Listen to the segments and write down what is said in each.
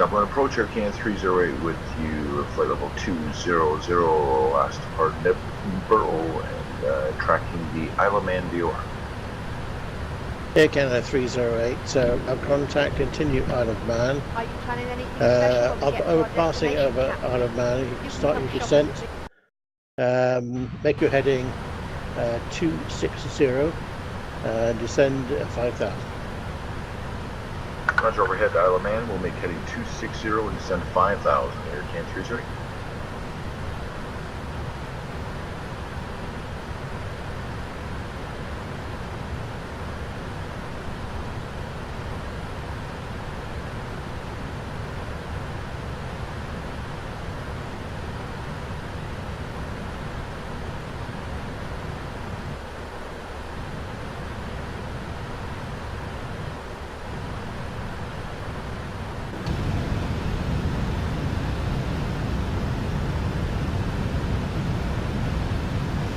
Dublin approach, Aircan 308 with you, flight level 200, last depart Edinburgh, and tracking the Isle of Man VOR. Air Canada 308, our contact, continue Isle of Man. Are you planning anything special when we get to our Passing destination, over Captain? Isle of Man, you can start your descent. Make your heading 260, descend 5,000. Roger, overhead Isle of Man, we'll make heading 260 and descend 5,000, Aircan 308.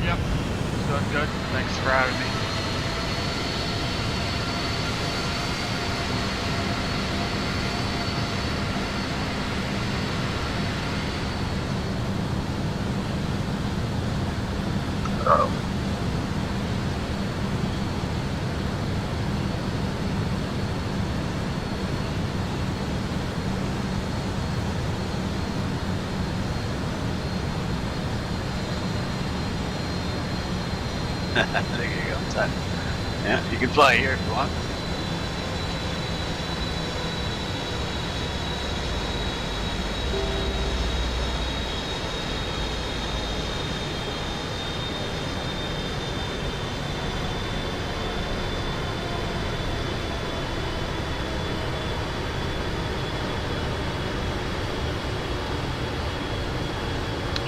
Yep, it's doing good. Thanks for having me. There you go, son. Yeah, you can fly here if you want.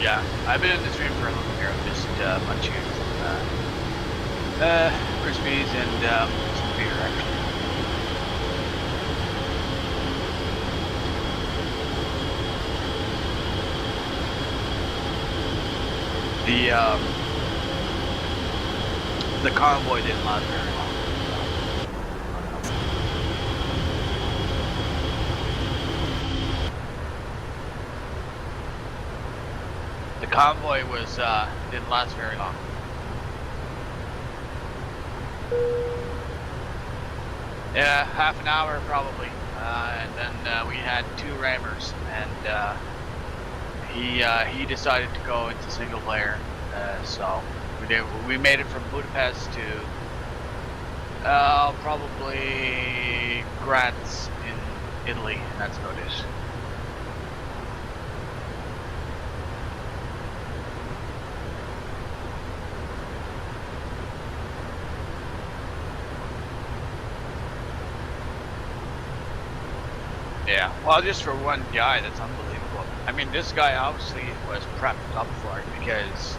Yeah, I've been in the stream for a little here. I'm just munching Crispies and some beer, actually. The convoy didn't last very long. The convoy didn't last very long. Yeah, half an hour probably, and then we had 2 rammers, and he decided to go into single player, so we made it from Budapest to probably Graz in Italy, and that's about it. Yeah, well, just for one guy, that's unbelievable. I mean, this guy obviously was prepped up for it because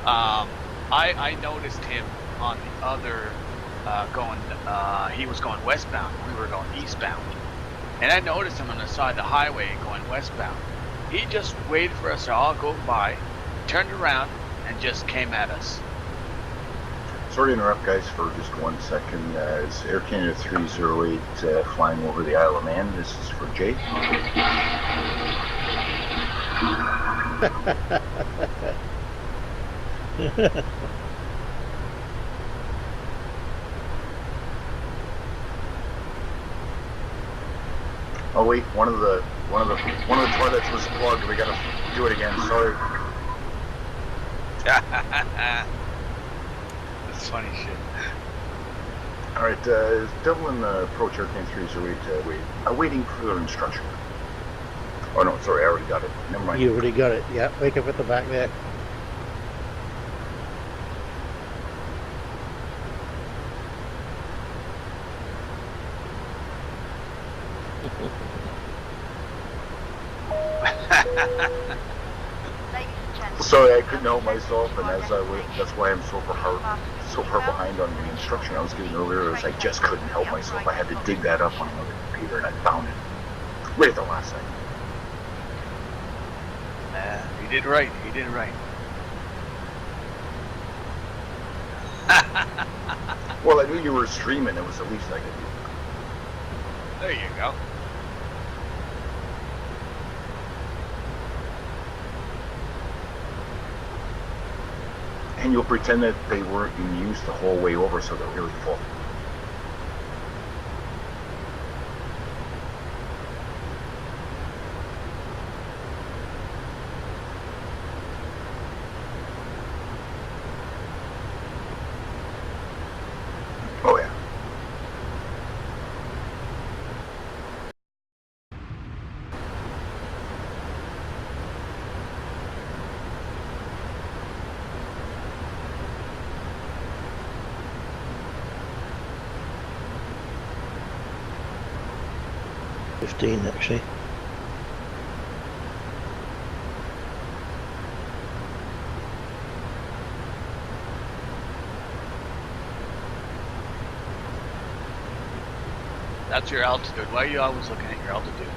I noticed him on the other he was going westbound, we were going eastbound. And I noticed him on the side of the highway going westbound. He just waited for us to all go by, turned around, and just came at us. Sorry to interrupt, guys, for just 1 second. It's Air Canada 308 flying over the Isle of Man. This is for Jay. Oh wait, one of the toilets was plugged. We gotta do it again. Sorry. That's funny shit. All right, Dublin approach Aircan 308. Awaiting further instruction. Oh no, sorry, I already got it. Never mind. You already got it, yeah. Wake up at the back there. Sorry, I couldn't help myself, and as I wait, that's why I'm so far behind on the instruction I was giving earlier. Is I just couldn't help myself. I had to dig that up on another computer, and I found it right at the last second. He did right. He did right. Well, I knew you were streaming. It was the least I could do. There you go. And you'll pretend that they weren't in use the whole way over, so they're really full. Oh yeah. Actually. That's your altitude. Why are you always looking at your altitude?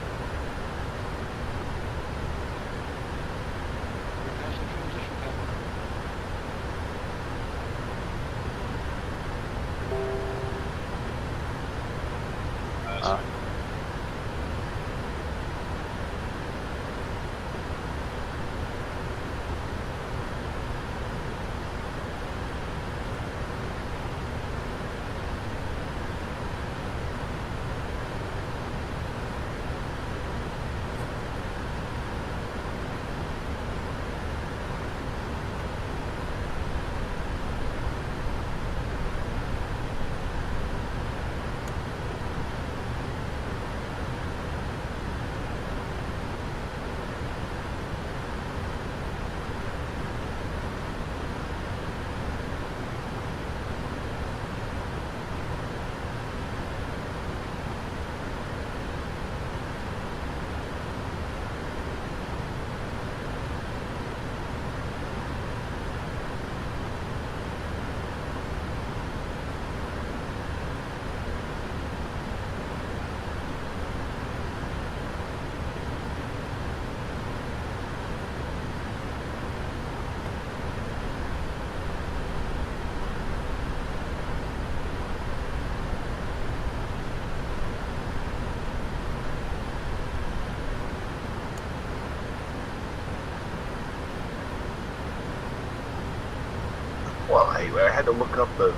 Well, I had to look up the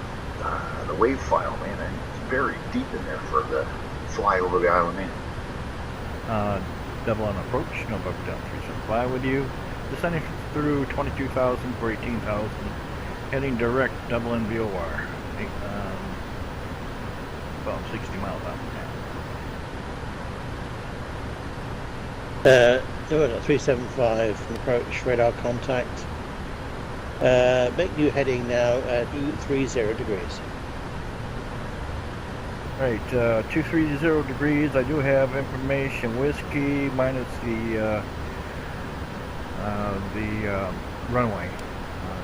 wave file, man, and it's very deep in there for the fly over the Isle of Man. Double on approach, November Delta 375 with you. Descending through 22,000 for 18,000. Heading direct, double in VOR. About 60 miles out November 375 approach, radar contact. Make new heading now at 230 degrees. Right, 230 degrees. I do have information. Whiskey minus the runway.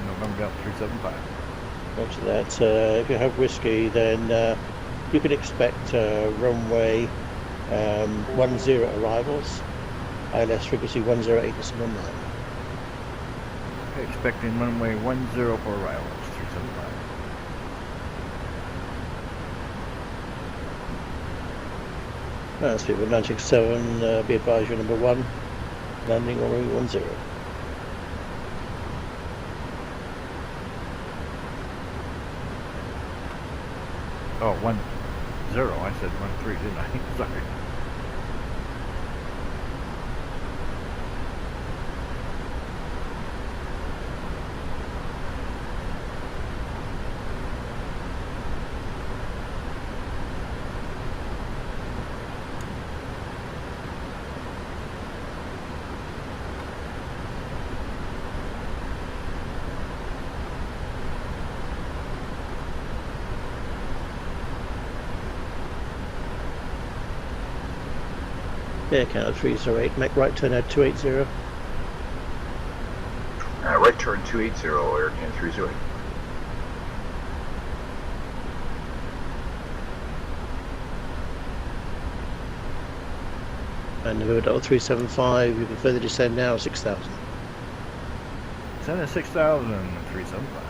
November Delta 375. Roger that. If you have whiskey, then you can expect runway 10 arrivals. ILS frequency 108.9. Expecting runway 10 for arrivals, 375. That's people 967, be advised you're number 1, landing on runway 10. Oh, 10. I said 13, didn't I? Sorry. Air count 308, make right turn at 280. Right turn 280, Air Can 308. And November 375, you can further descend now 6,000. Send at 6,000, 375.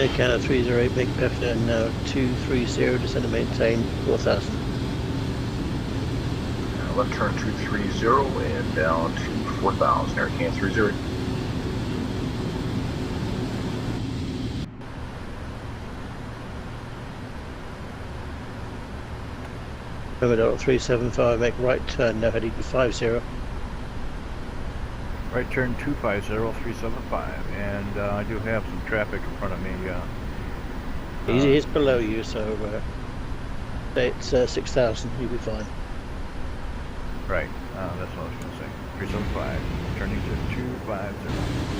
Air Canada 308, make left and now 230, descend and maintain 4000. Left turn 230 and down to 4000. Air Canada 30. Pmdg 375, make right turn, now heading to 50. Right turn 250375, and I do have some traffic in front of me. He's below you, so it's 6000, you'll be fine. Right, that's what I was going to say. 375, turning to 250.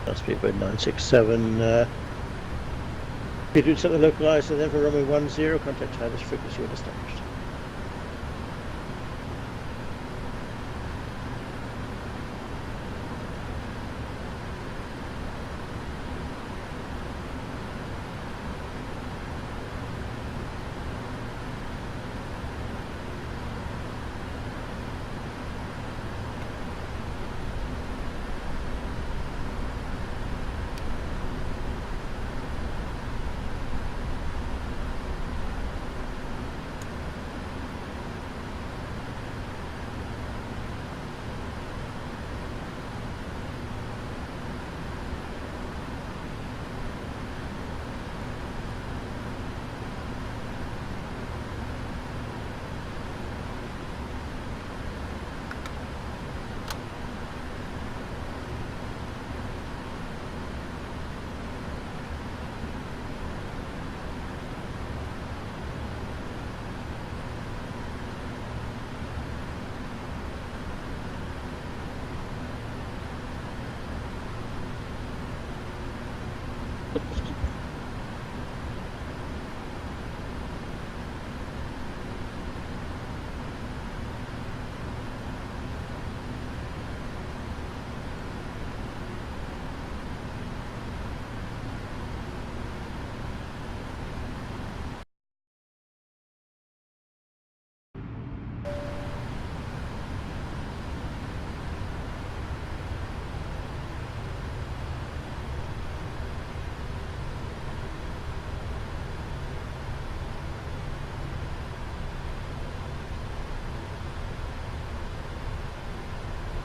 That's speedbird 967. If you do something localized and then for runway 10, contact China's frequency when established.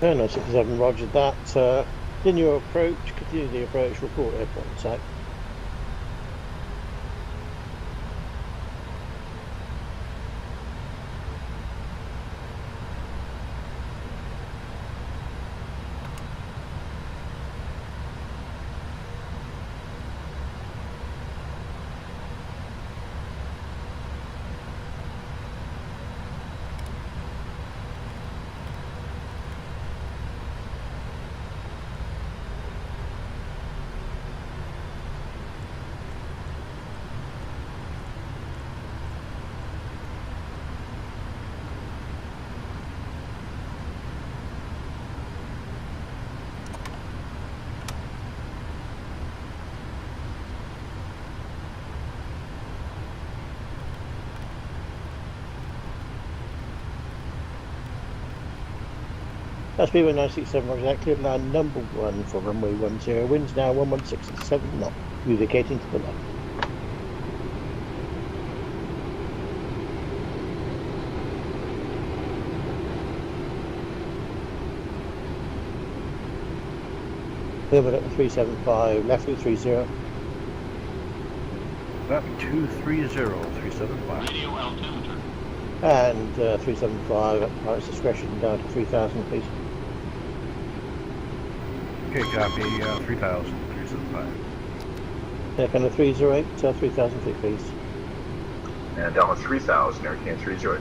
No, 967, roger that. Continue the approach, report airport in sight. That's BAW967, roger that. Clear line number 1 for runway 10. Winds now 1167 knots, indicating to the left. Pmdg 375, left route 30. copy 230375. And 375 at pilot's discretion down to 3000, please. Okay, copy 300375. Kind of 308, 3000 feet, please. And down to 3000, Air Can 308.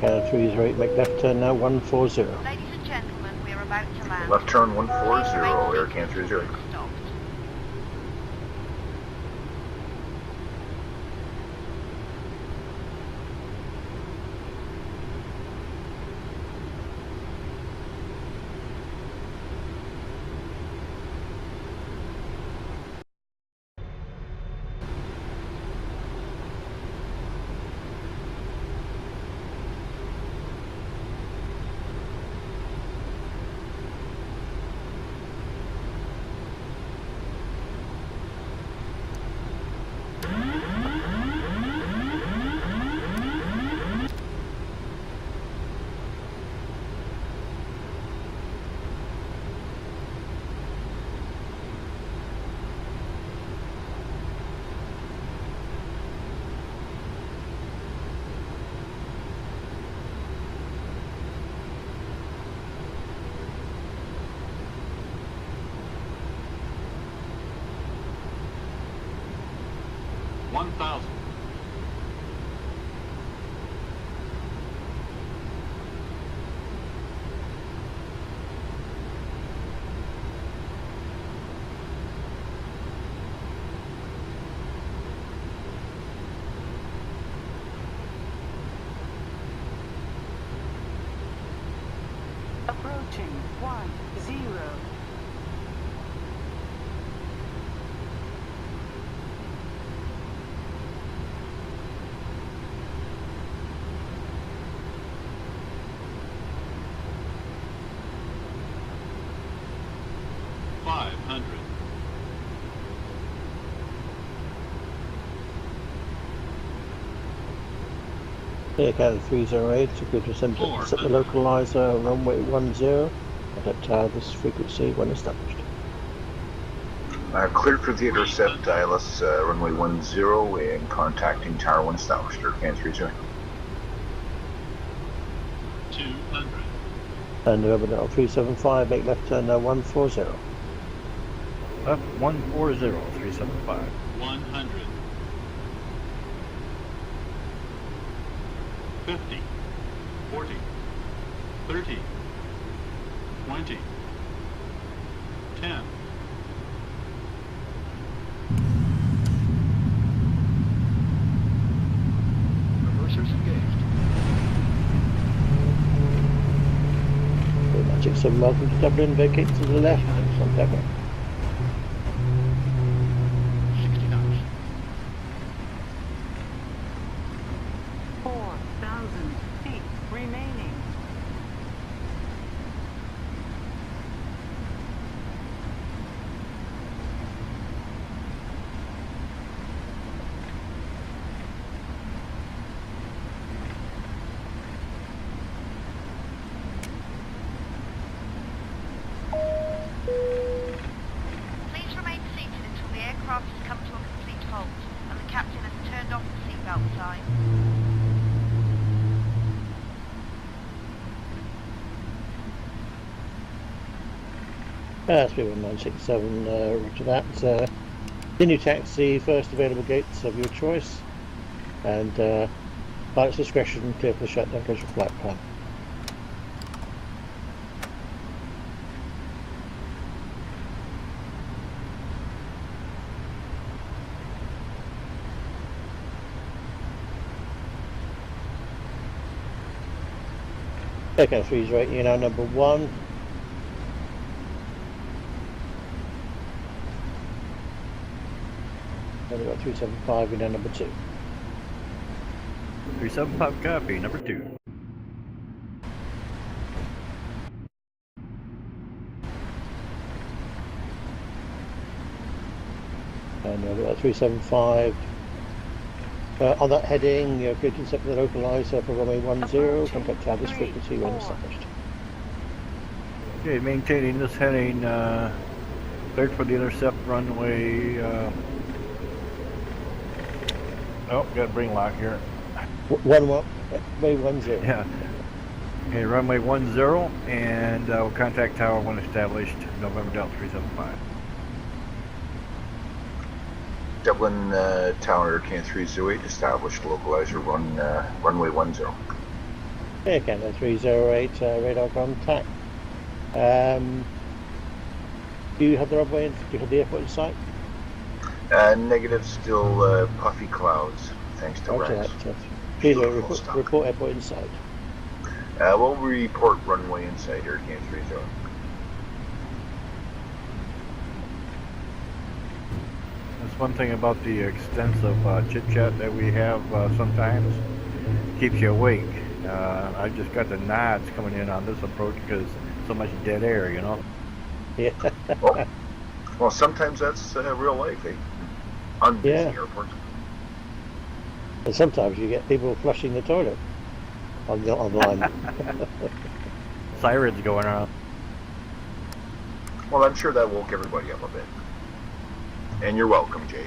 Kind of 308, make left turn now, 140. Ladies and gentlemen, we are about to land. Left turn 140, Air Can 308. Stopped. Approaching 10. 500. Kind of 308, so good to set the localizer runway 10. Adapt this frequency when established. Cleared for the intercept, ILS runway 10 and contacting tower when established, Air Can 308. 200. And November 375, make left turn now 140. Left 140, 375. 100. 50. 40. 30. 20. 10. Reversers engaged. Magic 7, welcome to Dublin, vacate to the left, on Dublin. 60 knots. 4,000 feet remaining. Please remain seated until the aircraft has come to a complete halt and the captain has turned off the seatbelt sign. BAW967, roger that. Continue taxi, first available gates of your choice, and pilot's discretion, clear for the shutdown, goes for flight plan. Okay, 308, you know, number 1. And we've got 375, you know, number 2. 375, copy, number 2. And you've got 375. On that heading, you're good to set the localizer for runway 10, contact target frequency when established. Okay, maintaining this heading, cleared for the intercept runway, oh, got a bring lock here. Runway 10. Yeah. Okay, runway 10, and we'll contact tower when established, November Delta 375. Dublin Tower, Can 308, established localizer, runway 10. Okay, Canada 308, radar contact. Do you have the runway? Do you have the airport in sight? Negative, still puffy clouds, thanks to Roger Rex. that. Please Beautiful stuff. report airport in sight. We'll report runway inside Hurricane 30. That's one thing about the extensive chit-chat that we have sometimes. Keeps you awake. I just got the nods coming in on this approach because so much dead air, you know? Yeah. Well, sometimes that's real life, eh? On busy Yeah. airports. And sometimes you get people flushing the toilet on the line. Sirens going around. Well, I'm sure that woke everybody up a bit. And you're welcome, Jay.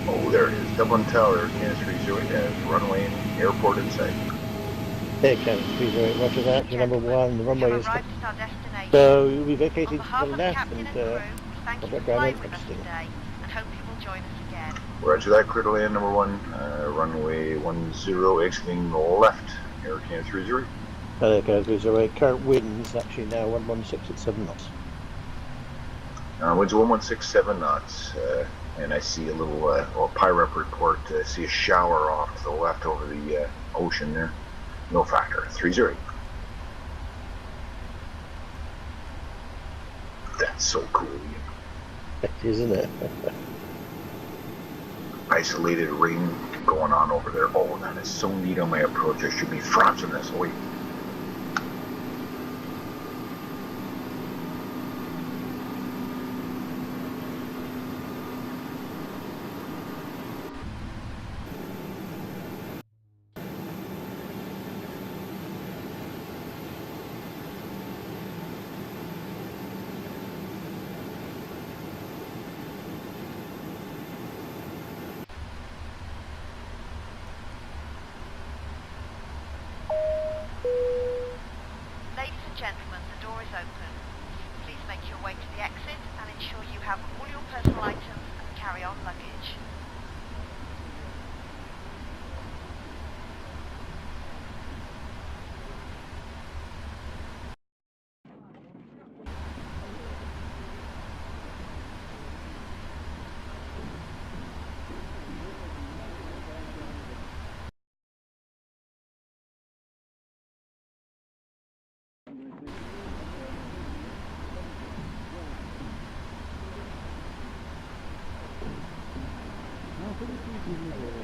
Oh, there it is. Dublin Tower, Can 30, has runway and airport in sight. Here, Canada 308, roger that. You're number one, the We runway have is. arrived at our destination. So you'll be On vacating behalf to of the the left captain and and crew, we thank you contact for ground flying with us interesting. today and hope you will join us again. Roger that, clear to land number one, runway 10, exiting left, Hurricane 30. There goes 308. Current winds actually now 116 at 7 knots. Winds 1167 knots, and I see a little PIREP report. See a shower off to the left over the ocean there. No factor, 30. That's so cool. Isn't it? Isolated rain going on over there. Oh, that is so neat on my approach. I should be fronting this. Wait. Ladies and gentlemen, the door is open. Please make your way to the exit and ensure you have all your personal items and carry-on luggage.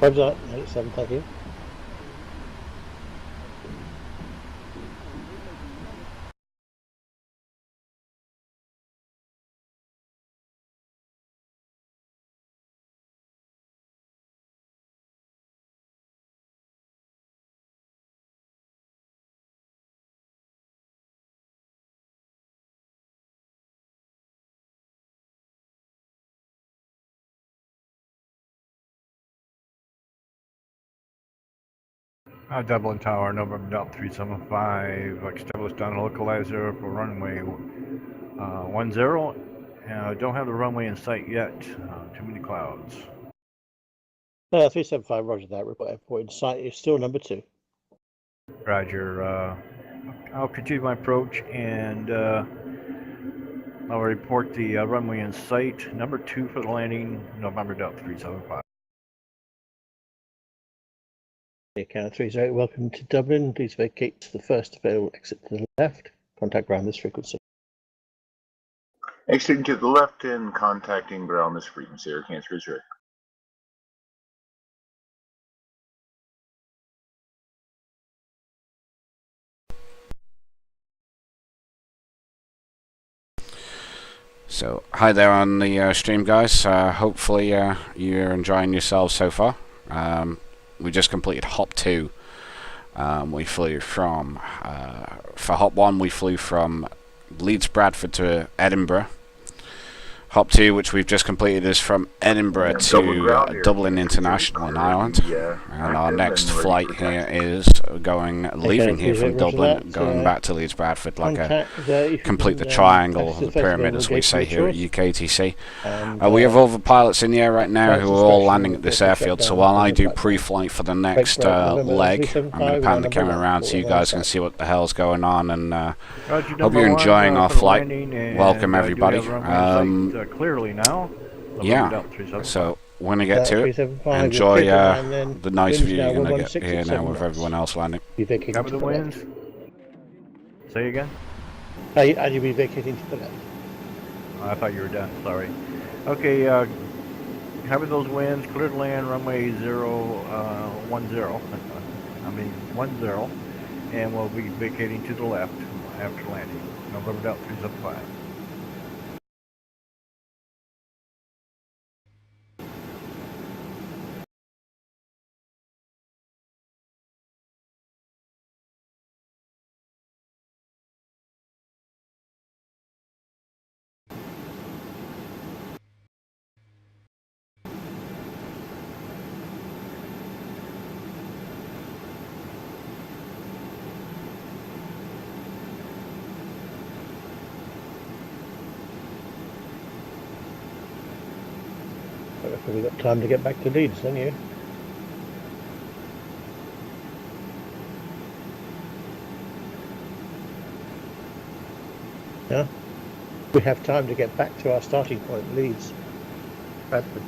Roger that, 87, thank you. Dublin Tower, November Delta 375, established on localizer for runway 10. Don't have the runway in sight yet. Too many clouds. 375, roger that. Report airport in sight is still number 2. Roger. I'll continue my approach and I'll report the runway in sight. Number 2 for the landing, November Delta 375. Account 30, welcome to Dublin. Please vacate to the first available exit to the left. Contact ground this frequency. Exiting to the left and contacting ground this frequency. Air Canada 30. So, hi there on the stream, guys. Hopefully you're enjoying yourselves so far. We just completed Hop 2. We flew from, for Hop 1 we flew from Leeds Bradford to Edinburgh. Hop 2, which we've just completed, is from Edinburgh to Dublin International in Ireland. And our next flight here is leaving here from Dublin, going back to Leeds Bradford, like complete the triangle, the pyramid, as we say here at UKTC. We have all the pilots in the air right now who are all landing at this airfield, so while I do pre-flight for the next leg, I'm going to pan the camera around so you guys can see what the hell's going on, and hope you're enjoying our flight. Welcome everybody. Clearly now. Yeah, so when I get to it, enjoy the nice view you're going to get here now with everyone else landing. Cover the winds. Say again? Are you be vacating to the left? I thought you were done, sorry. Okay, cover those winds, clear to land, runway 10. I mean 10, and we'll be vacating to the left after landing. November Delta 375. We've got time to get back to Leeds, haven't you? Yeah? We have time to get back to our starting point, Leeds. Bradford.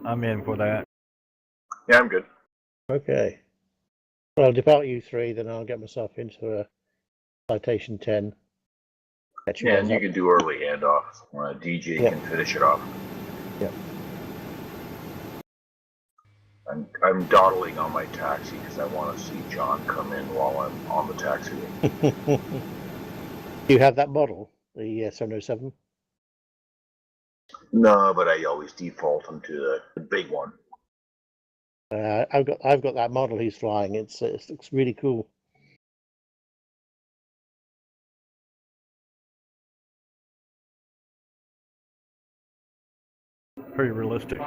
I'm in for that. Yeah, I'm good. Okay. Well, I'll depart U3, then I'll get myself into a citation 10. Yeah, and you can do early handoff. DJ can finish it off. Yep. I'm dawdling on my taxi because I want to see John come in while I'm on the taxi. Do you have that model, the 707? No, but I always default him to the big one. I've got that model he's flying. It looks really cool. Pretty realistic.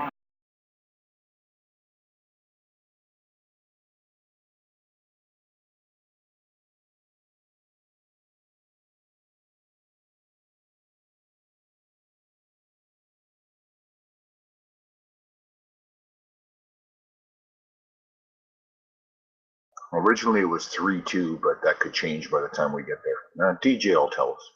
Originally it was 3-2, but that could change by the time we get there. DJ will tell us.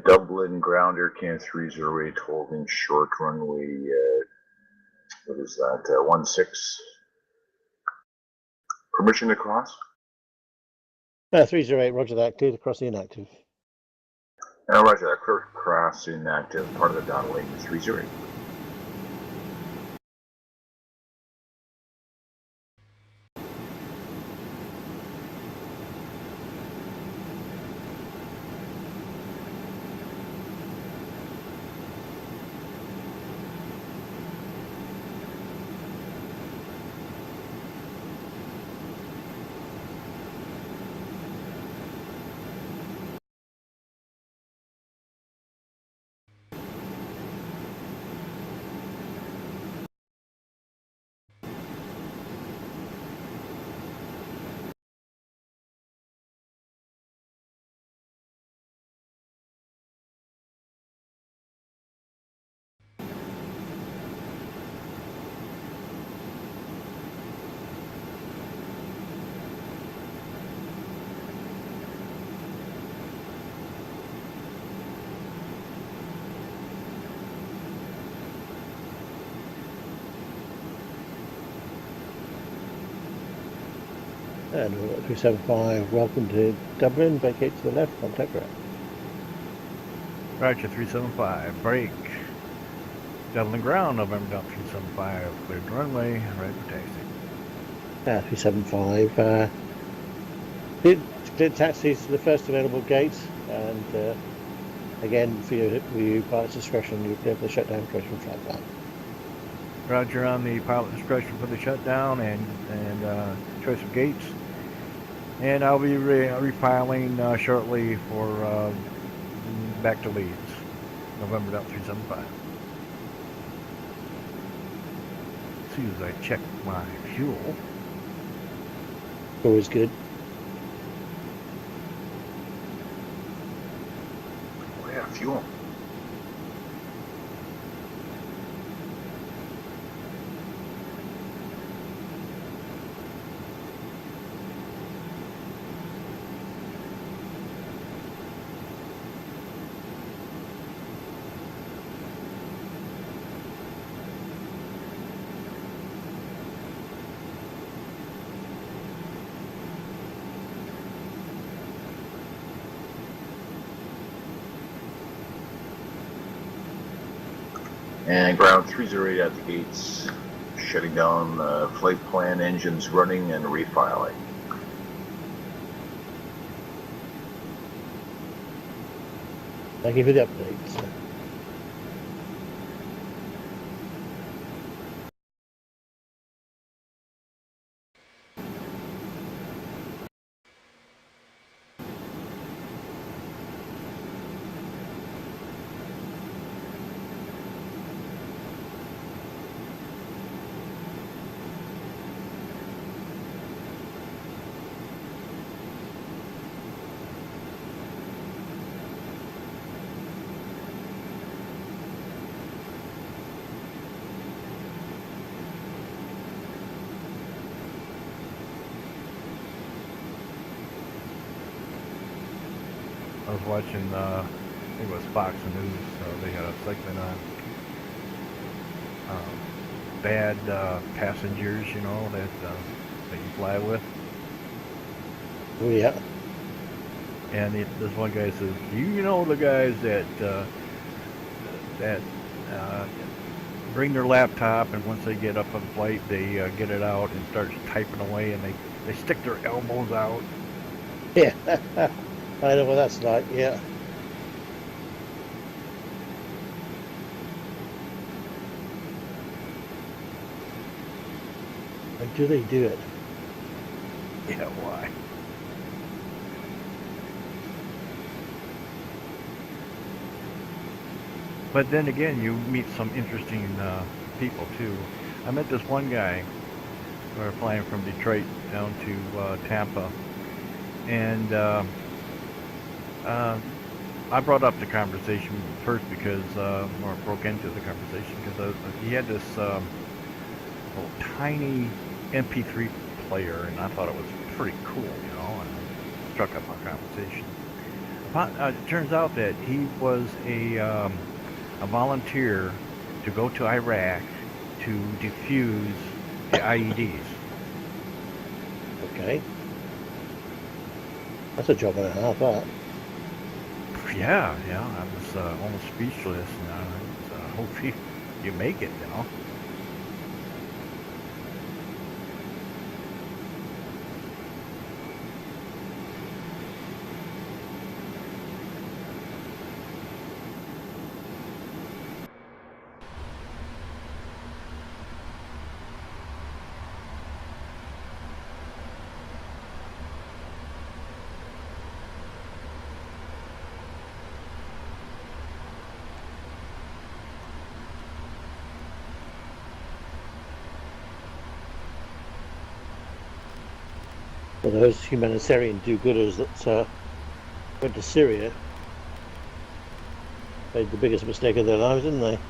Dublin ground Air Canada 308 holding short runway, what is that, 16. Permission to cross? 308, roger that, cleared across the inactive. Roger that, clear cross inactive, part of the data lane 308. And 375, welcome to Dublin, vacate to the left, contact ground. Roger 375, break. Dublin ground, November Delta 375, cleared the runway, ready for taxi. 375, clear taxis to the first available gate, and again, for you pilot's discretion, you clear for the shutdown, approach from flight plan. Roger on the pilot discretion for the shutdown and choice of gates. And I'll be refiling shortly for back to Leeds, November Delta 375. As soon as I check my fuel. Always good. Oh yeah, fuel. And ground 308 at the gates, shutting down flight plan, engines running, and refiling. Thank you for the updates. I was watching, I think it was Fox News, so they had a segment on bad passengers, you know, that you fly with. Oh yeah. And this one guy says, you know the guys that bring their laptop, and once they get up on flight, they get it out and start typing away, and they stick their elbows out. Yeah. I know what that's like, yeah. And do they do it? Yeah, why? But then again, you meet some interesting people too. I met this one guy. We were flying from Detroit down to Tampa, and I brought up the conversation first because, or broke into the conversation because he had this little tiny MP3 player, and I thought it was pretty cool, you know, and it struck up our conversation. It turns out that he was a volunteer to go to Iraq to defuse the IEDs. Okay. That's a job and a half, that. Yeah, I was almost speechless, and I hope you make it, you know. Well, those humanitarian do-gooders that went to Syria made the biggest mistake of their lives, didn't they?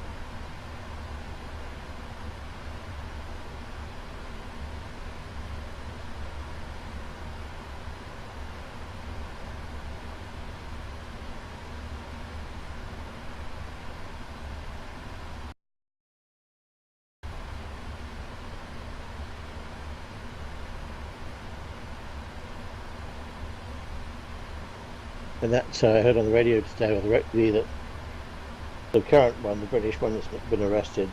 And that I heard on the radio today, or the TV, that the current one, the British one that's been arrested,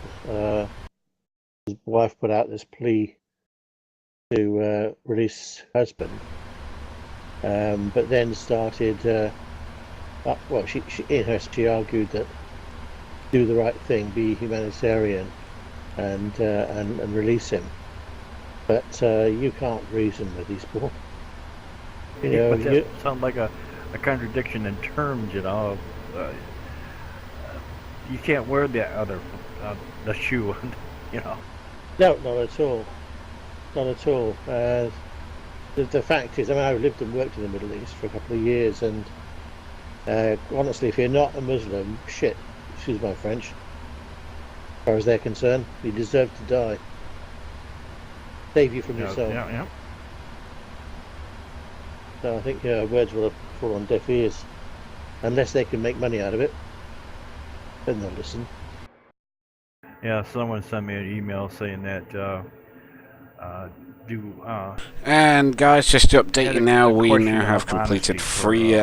his wife put out this plea to release her husband, but then started. Well, she argued that do the right thing, be humanitarian, and release him. But you can't reason with these people. You know, but that sounds like a contradiction in terms, you know. You can't wear the other the shoe, you know. No, not at all. Not at all. The fact is, I mean, I've lived and worked in the Middle East for a couple of years, and honestly, if you're not a Muslim, shit, excuse my French, as far as they're concerned, you deserve to die. Save you from yourself. Yeah. So I think words will fall on deaf ears. Unless they can make money out of it, then they'll listen. Yeah, someone sent me an email saying that and guys, just to update you now, we now have completed free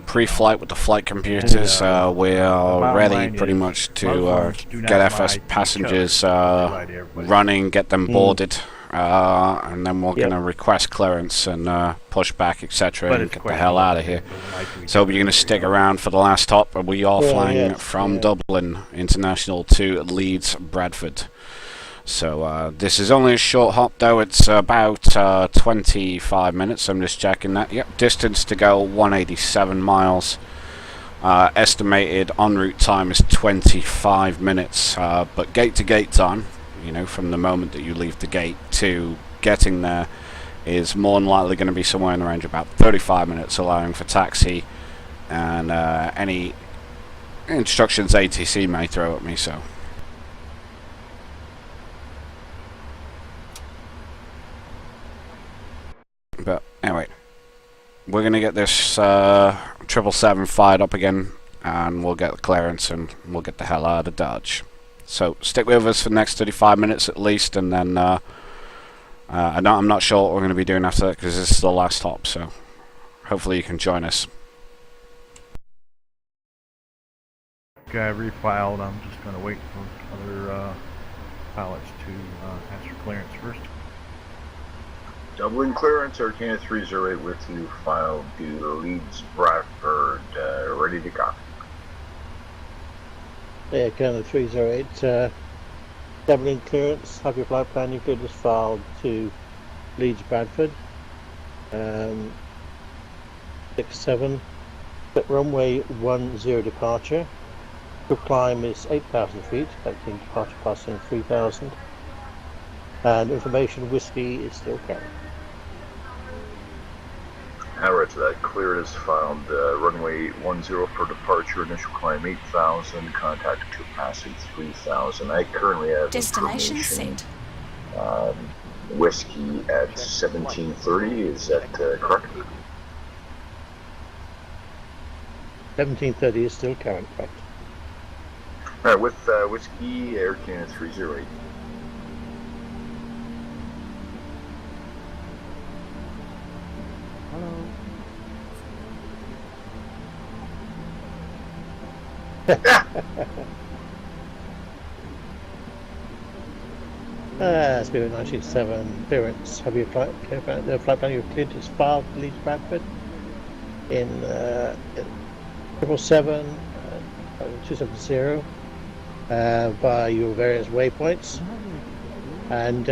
pre-flight with the flight computers. We are ready pretty much to get our first passengers running, get them boarded, and then we're going to request clearance and push back, etc., and get the hell out of here. So you're going to stick around for the last stop. We are flying from Dublin International to Leeds, Bradford. So this is only a short hop, though. It's about 25 minutes. I'm just checking that. Yep, distance to go 187 miles. Estimated en route time is 25 minutes. But gate to gate time, you know, from the moment that you leave the gate to getting there, is more than likely going to be somewhere in the range of about 35 minutes, allowing for taxi and any instructions ATC may throw at me. So. But anyway, we're going to get this 777 fired up again, and we'll get the clearance and we'll get the hell out of Dodge. So stick with us for the next 35 minutes at least, and then I'm not sure what we're going to be doing after that, because this is the last stop, so hopefully you can join us. Okay, I refiled. I'm just going to wait for other pilots to ask for clearance first. Dublin clearance, Air Canada 308 with you, filed to Leeds, Bradford, ready to go. Air Canada 308, Dublin clearance, have your flight plan included as filed to Leeds, Bradford, 67, runway 10 departure. The climb is 8,000 feet, expecting departure passing 3,000, and information whiskey is still carrying. Right to that, cleared as filed, runway 10 for departure, initial climb 8,000, contact to passing 3,000. I currently have destination set. Whiskey at 1730, is that correct? 1730 is still current, correct. Alright, with Whiskey, Air Canada 308. Spirit 967 clearance. Have you flight plan you've cleared as filed to Leeds, Bradford in 777 270 via your various waypoints, and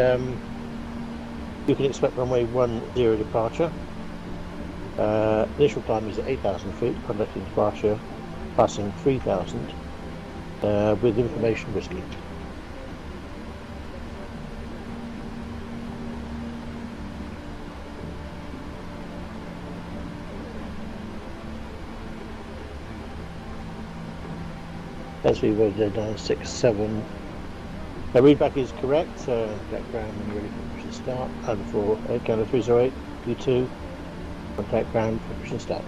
you can expect runway 10 departure. Initial climb is at 8,000 feet, conducting departure passing 3,000 with information whiskey. As we were 967. The readback is correct. Background when you're ready for mission start. And for Air Canada 308, U2, contact ground for mission start.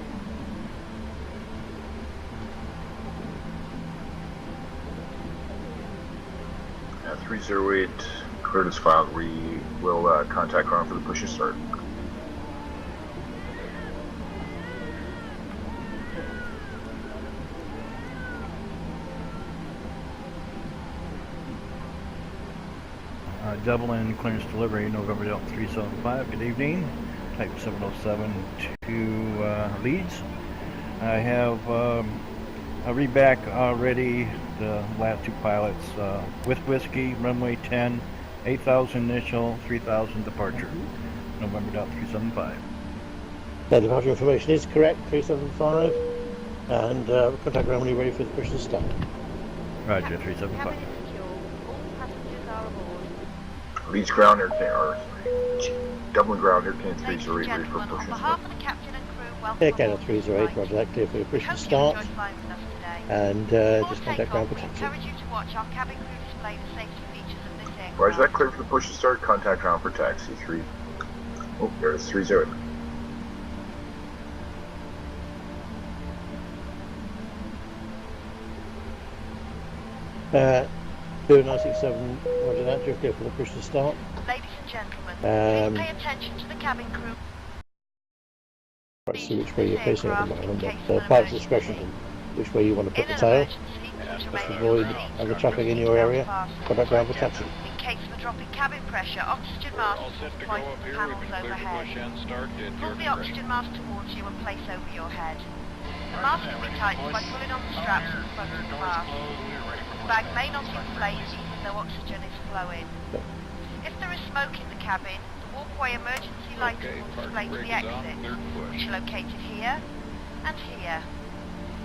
Yeah, 308, cleared as filed. We will contact ground for the push and start. Dublin, clearance delivery, November Delta 375. Good evening. Type 707 to Leeds. I have a reback already. The last two pilots with whiskey, runway 10, 8,000 initial, 3,000 departure. November Delta 375. The departure information is correct, 375, and contact ground when you're ready for the push to start. Roger, 375. Leeds ground air or Dublin ground air can 308 ready for push and start. Air Canada 308, roger that, clear for your push to start. And just contact ground for taxi. Roger that, clear for the push to start, contact ground for taxi 3. Oh, there's 30. BAW967, roger that, you're clear for the push to start. Ladies and gentlemen, please pay attention to the cabin crew. Right, see which way you're facing at the moment, but pilot's discretion on which way you want to put the tail. Just avoid other traffic in your area, contact ground for taxi. In case of a drop in cabin pressure, oxygen masks are deployed to the panels overhead. Pull the oxygen mask towards you and place over your head. The mask can be tightened by pulling on the straps at the front of the mask. The bag may not inflate even though oxygen is flowing. If there is smoke in the cabin, the walkway emergency lights will display to the exit, which are located here and here.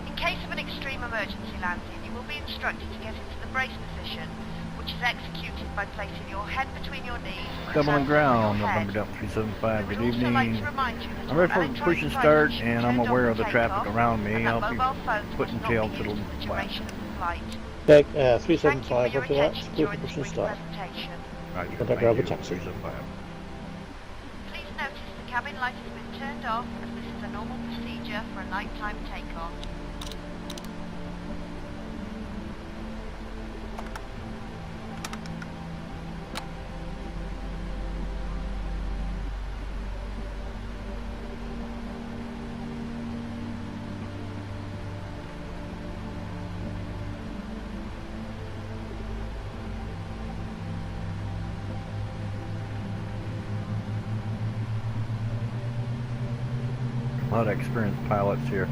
In case of an extreme emergency landing, you will be instructed to get into the brace position, which is executed by placing your head between your knees. Dublin ground, November Delta 375. Good evening. I'm ready for push and start, and I'm aware of the traffic around me. I'll be putting tail to the left. Deck 375, roger that, clear for push and start. Contact ground for taxi. Please notice the cabin light has been turned off, as this is a normal procedure for a nighttime takeoff. A lot of experienced pilots here.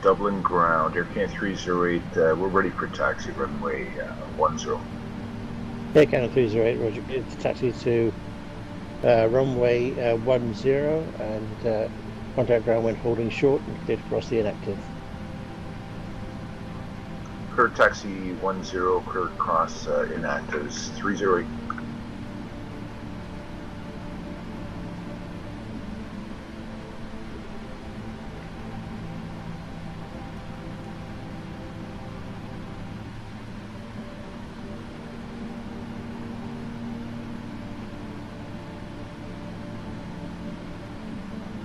Dublin ground, Air Canada 308, we're ready for taxi, runway 10. Air Canada 308, roger, clear to taxi to runway 10, and contact ground when holding short and clear to cross the inactive. Clear taxi 10, clear cross inactives 308.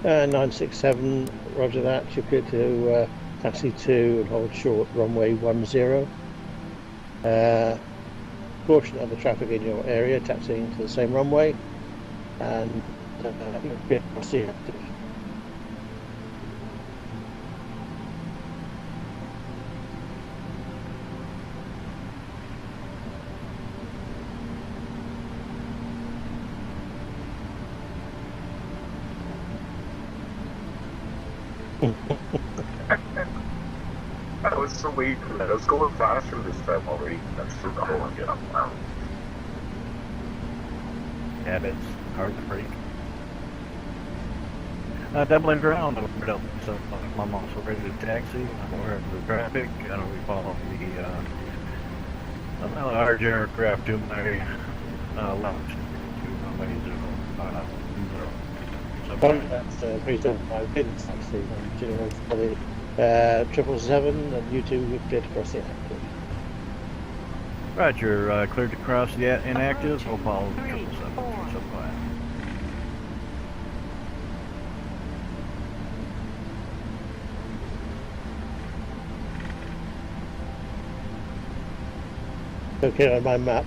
And 967, roger that, you're clear to taxi 2 and hold short, runway 10. Caution of the traffic in your area, taxiing to the same runway, and you're clear to cross the inactive. I was so waiting for that. I was going faster this time already. That's so cool. Yeah, wow. Habits, hard to break. Dublin ground, so I'm also ready to taxi. I'm aware of the traffic. I know we follow the large aircraft to my left. That's 375, clear to taxi, general for the 777, and you two have cleared to cross the inactive. Roger, cleared to cross the inactives. We'll follow 777. Okay, on my map.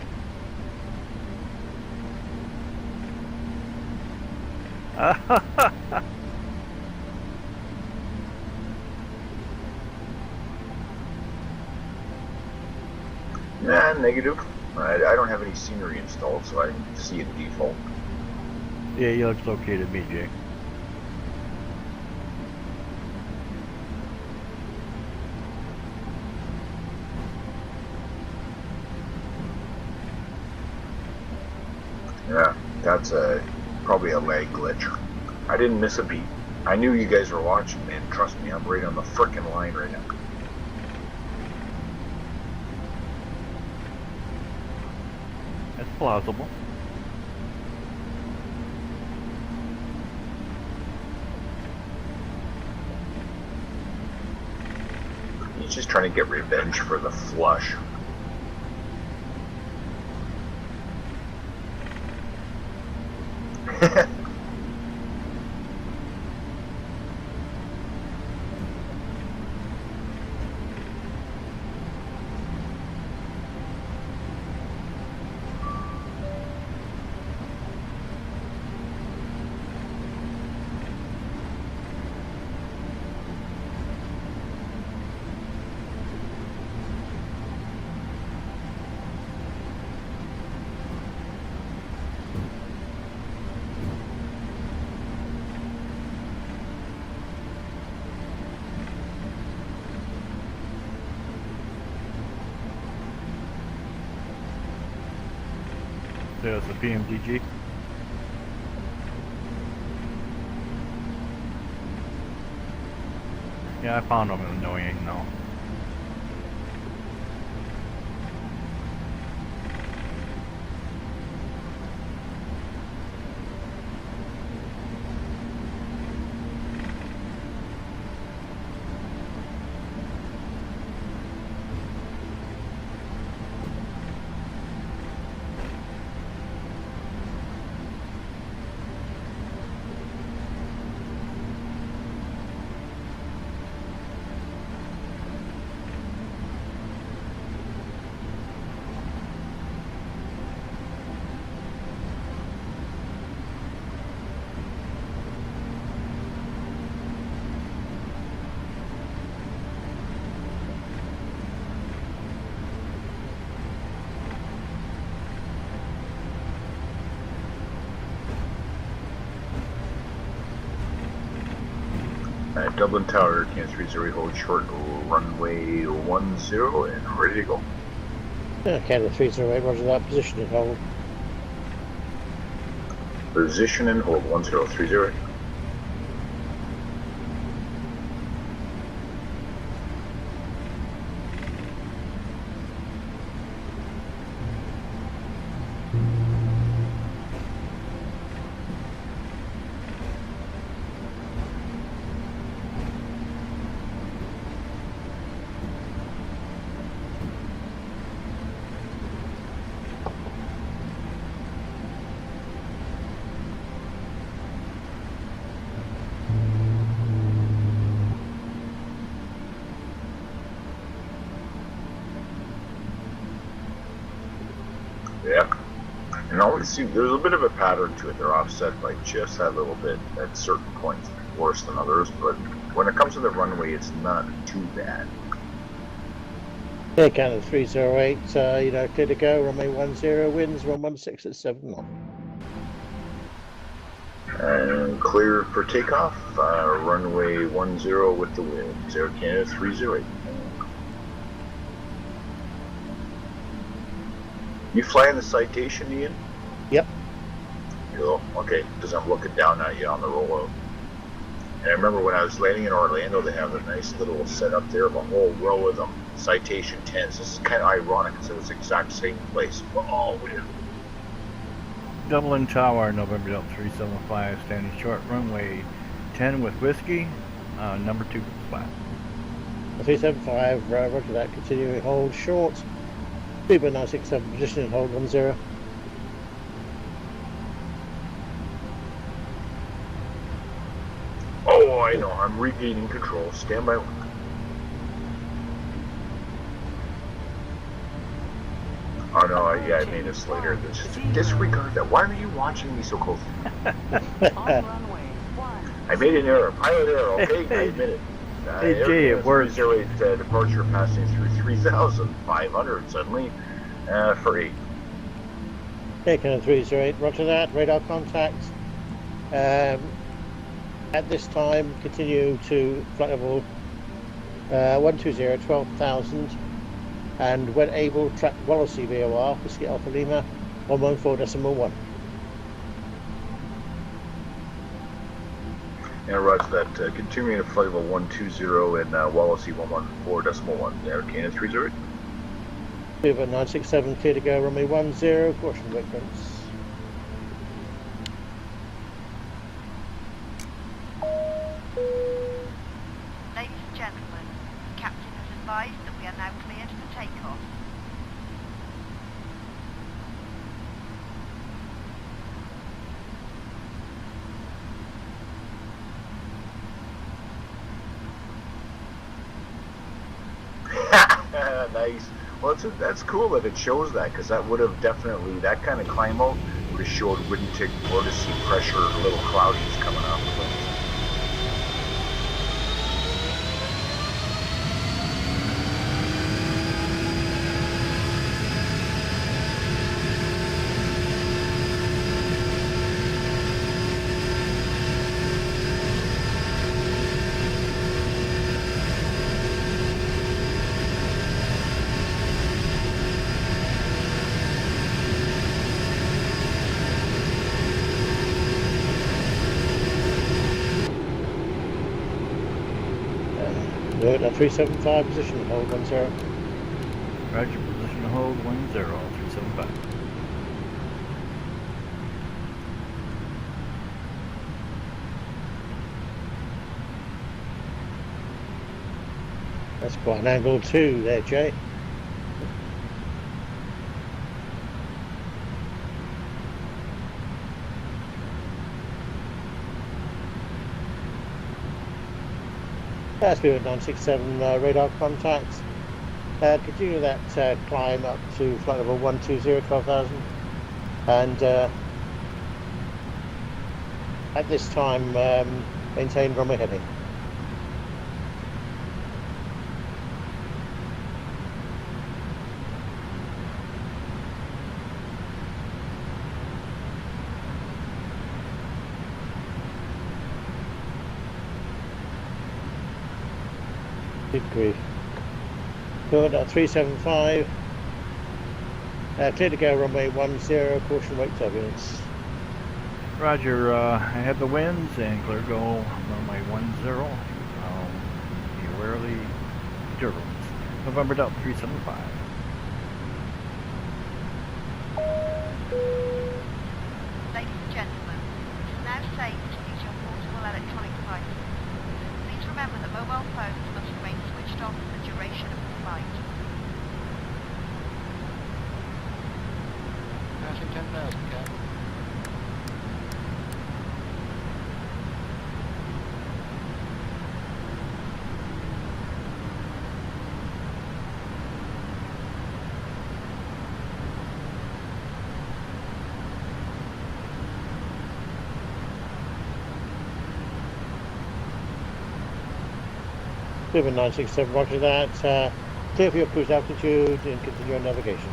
Nah, negative. I don't have any scenery installed, so I see it default. Yeah, he looks okay to me, Jay. Yeah, that's probably a lag glitch. I didn't miss a beat. I knew you guys were watching, man. Trust me, I'm right on the frickin' line right now. That's plausible. He's just trying to get revenge for the flush. There's the Pmdg. Yeah, I found him annoying now. Dublin Tower, Kansas 30, hold short, runway 10 and ready to go. Okay, the 308, roger that, position and hold. Position and hold 1030. Yeah. And always see there's a bit of a pattern to it. They're offset by just that little bit at certain points, worse than others, but when it comes to the runway, it's not too bad. Yeah, Canada 308, clear to go, runway 10, winds 116 at 7 knots. And clear for takeoff, runway 10 with the wind, Air Canada 308. You flying the Citation, Ian? Yep. Cool. Okay, because I'm looking down at you on the rollout. And I remember when I was landing in Orlando, they have a nice little setup there of a whole row of them, Citation 10s. This is kind of ironic because it was the exact same place, but all weird. Dublin Tower, November Delta 375, standing short, runway 10 with whiskey, number 2 flat. 375, roger that, continuing hold short. 967, position and hold 10. Oh, I know, I'm regaining control. Stand by. Oh no, I made a Slater. Just disregard that. Why are you watching me so closely? On runway 1. I made an error, pilot error. Okay, I admit it. Hey, Jay, it worked. 308 departure passing through 3,500 suddenly for 8. Okay, Canada 308, roger that, radar contact. At this time, continue to flight level 120, 12,000, and when able, track Wallasey VOR, Whiskey Alpha Lima, 114.1. And roger that. Continuing to flight level 120 and Wallasey 114.1. There, Canada 308. Over 967, clear to go, runway 10, caution reference. Ladies and gentlemen, the captain has advised that we are now cleared for takeoff. Nice. Well, that's cool that it shows that, because that would have definitely, that kind of climb out would have showed wind tick, vortice pressure, little cloudies coming off the wings. We're at 375, position, hold 10. Roger, position hold 375. That's quite an angle too there, Jay. That's been at 967 radar contacts. Continue that climb up to flight level 120, 12,000. And at this time, maintain runway heading. Good grief. Good at 375. Clear to go, runway 10, caution wake turbulence. Roger, I have the winds and clear go runway 10. Be warily turbulence. November Delta 375. Ladies and gentlemen, it is now safe to use your portable electronic devices. Please remember that mobile phones must remain switched off for the duration of the flight. Passing 10,000, Captain. Clear for 967, roger that. Clear for your cruise altitude and continue on navigation.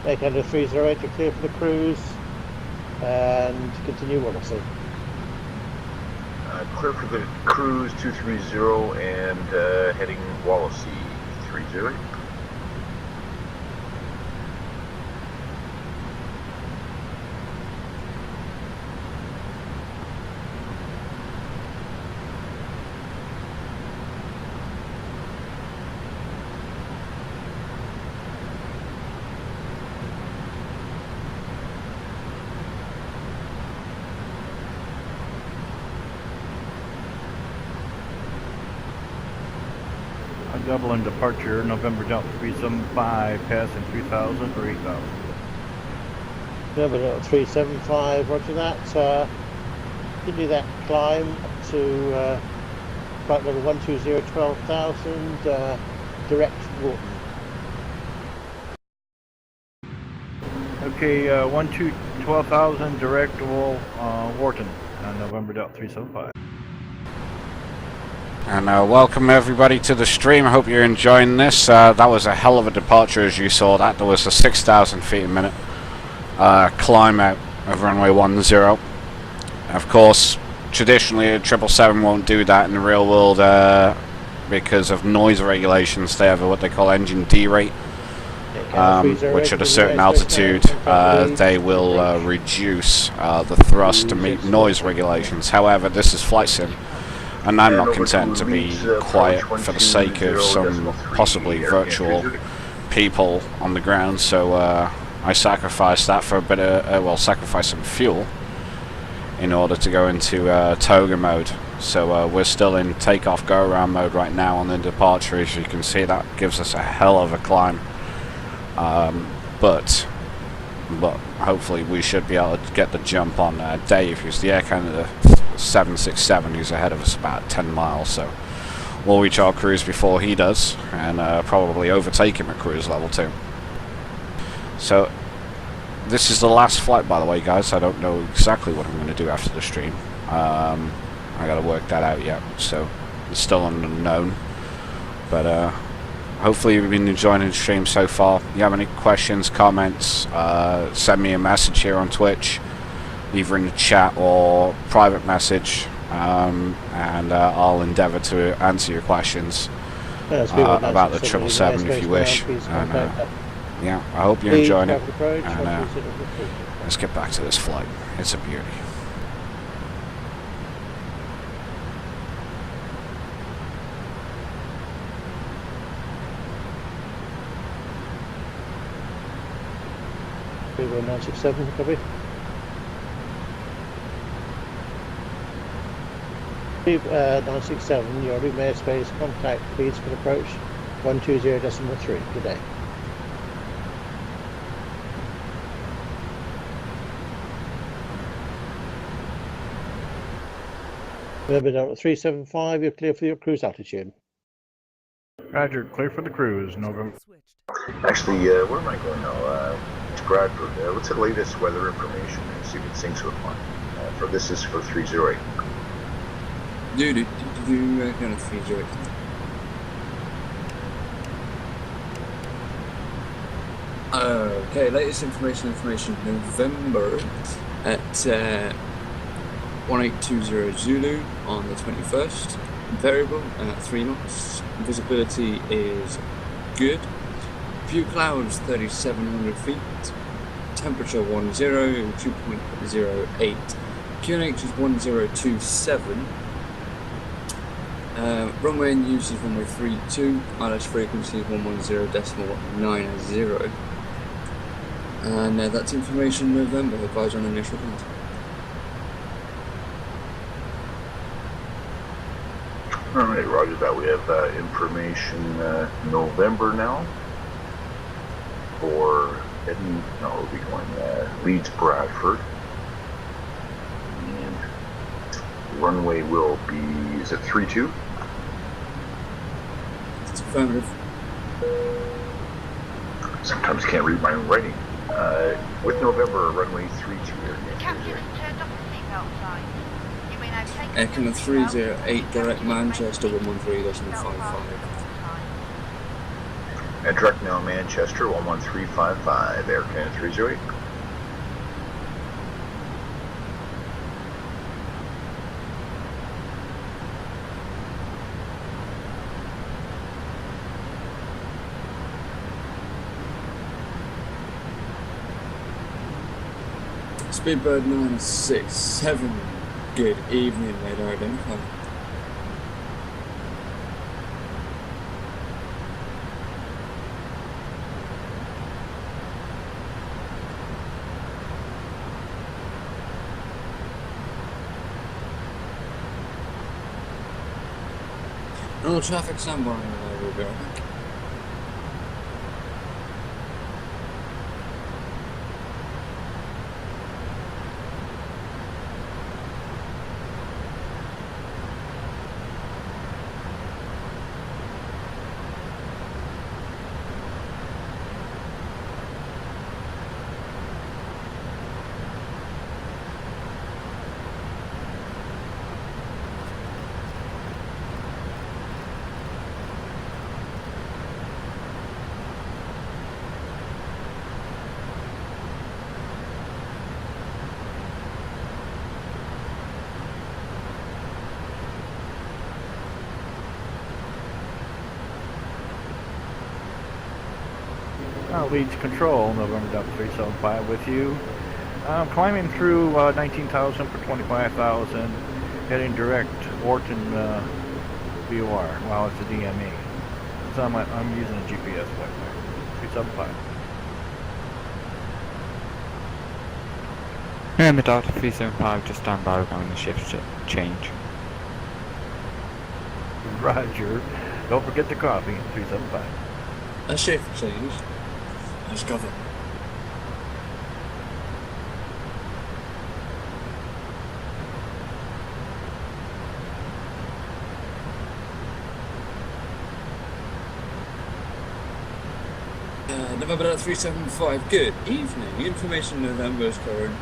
Take under 308, you're clear for the cruise and continue Wallasey. Clear for the cruise 230 and heading Wallasey 30. Dublin departure, November Delta 375, passing 3,000 for 8,000. November Delta 375, roger that. Continue that climb up to flight level 120-12,000, direct Wharton. Okay, 12,000 direct wall Wharton on November Delta 375. And welcome everybody to the stream. I hope you're enjoying this. That was a hell of a departure, as you saw. That there was a 6,000 feet a minute climb out of runway 10. Of course, traditionally a 777 won't do that in the real world because of noise regulations. They have what they call engine derate, which at a certain altitude they will reduce the thrust to meet noise regulations. However, this is flight sim, and I'm not content to be quiet for the sake of some possibly virtual people on the ground, so I sacrificed that for a bit of, sacrifice some fuel in order to go into toga mode. So we're still in takeoff go around mode right now on the departure. As you can see, that gives us a hell of a climb, but hopefully we should be able to get the jump on Dave, who's the Air Canada 767, who's ahead of us about 10 miles, so we'll reach our cruise before he does, and probably overtake him at cruise level 2. So this is the last flight, by the way, guys. I don't know exactly what I'm going to do after the stream. I got to work that out yet, so it's still an unknown, but hopefully you've been enjoying the stream so far. If you have any questions, comments, send me a message here on Twitch, either in the chat or private message, and I'll endeavour to answer your questions about the 777 if you wish. And, yeah, I hope you're enjoying it, and let's get back to this flight. It's a beauty. BAW967, copy. BAW967, your room airspace, contact, please for approach 120.3. Good day. November Delta 375, you're clear for your cruise altitude. Roger, clear for the cruise, November. Actually, where am I going now? To Bradford. What's the latest weather information? See if it syncs with mine. For this is for 308. Kind of 308. Okay, latest information, November at 1820 Zulu on the 21st, variable at 3 knots, visibility is good, few clouds 3,700 feet, temperature 10, 2.08, QNH is 1027, runway in use is runway 32, ILS frequency is 110.90, and that's information November, advise on initial contact. Alright, roger that. We have information November now for we'll be going Leeds Bradford, and runway will be, is it 32? It's affirmative. Sometimes can't read my own writing. With November, runway 32 here. Captain has turned off the seatbelt sign. You may now take Air Canada 308 direct Manchester 113.55. And direct now Manchester 11355, Air Canada 308. Speedbird 967, good evening, radar identified. No traffic standby, we'll be right back. Leeds Control, November Delta 375 with you. Climbing through 19,000 for 25,000, heading direct Orton BOR. Well, it's a DME. So I'm using a GPS Wi-Fi. 375. November Delta 375, just stand by, we're going to shift change. Roger. Don't forget the coffee. 375. A shift change. Let's cover. November 375. Good evening. Information November is current.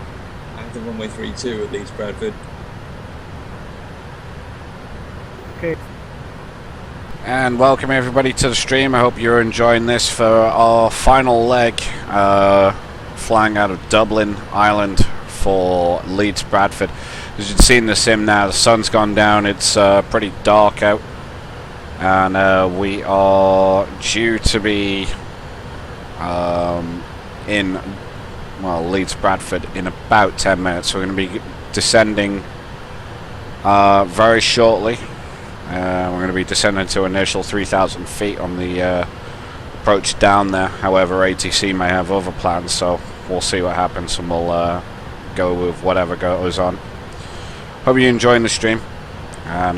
Active runway 32 at Leeds Bradford. Okay. And welcome everybody to the stream. I hope you're enjoying this for our final leg, flying out of Dublin, Ireland for Leeds Bradford. As you can see in the sim now, the sun's gone down, it's pretty dark out, and we are due to be in, well, Leeds Bradford in about 10 minutes. We're going to be descending very shortly. We're going to be descending to initial 3,000 feet on the approach down there. However, ATC may have other plans, so we'll see what happens, and we'll go with whatever goes on. Hope you're enjoying the stream, and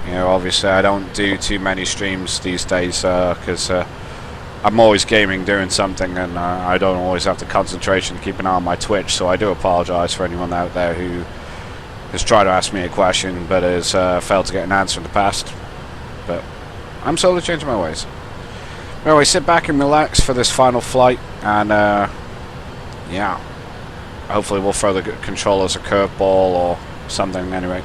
you know, obviously I don't do too many streams these days because I'm always gaming, doing something, and I don't always have the concentration to keep an eye on my Twitch, so I do apologise for anyone out there who has tried to ask me a question but has failed to get an answer in the past. But I'm slowly changing my ways. Anyway, sit back and relax for this final flight, and yeah, hopefully we'll throw the controllers a curveball or something anyway.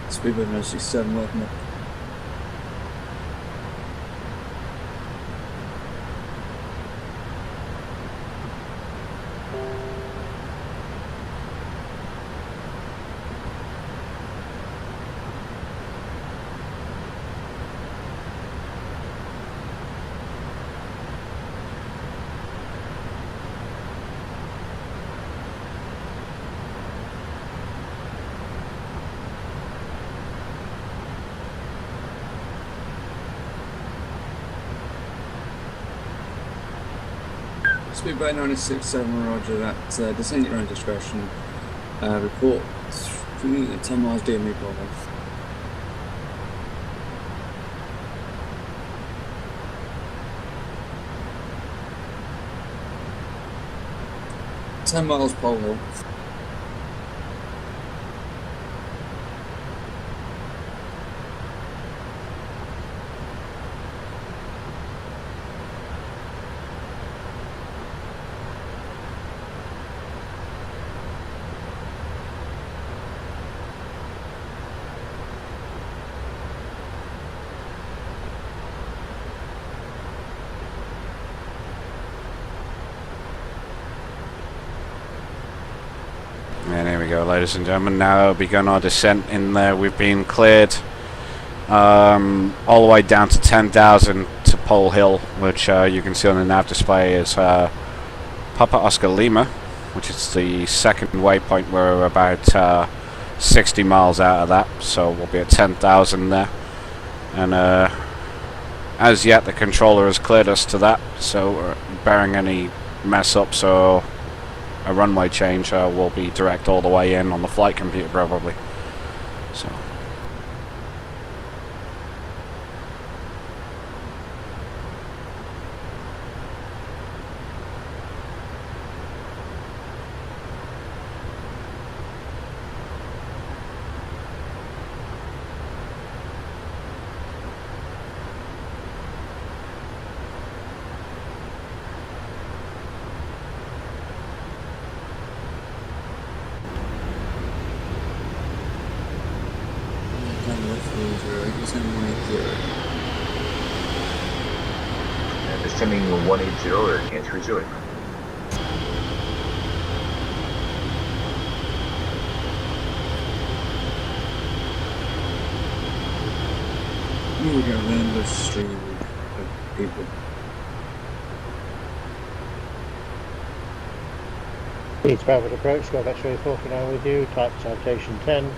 Speedbird 967, welcome up. Speedbird 967, roger that. Descend at your own discretion. Report 10 miles DME problem. $10 miles pole. And here we go, ladies and gentlemen. Now begun our descent in there. We've been cleared all the way down to 10,000 to Pole Hill, which you can see on the nav display is Papa Oscar Lima, which is the second waypoint. We're about 60 miles out of that, so we'll be at 10,000 there. And as yet, the controller has cleared us to that, so barring any mess ups or a runway change, will be direct all the way in on the flight computer probably. So 180, descend 180. And descending 180 or can't 30. Here we go, then the stream of people. Needs rapid approach, got X-ray 49 with you, type citation 10.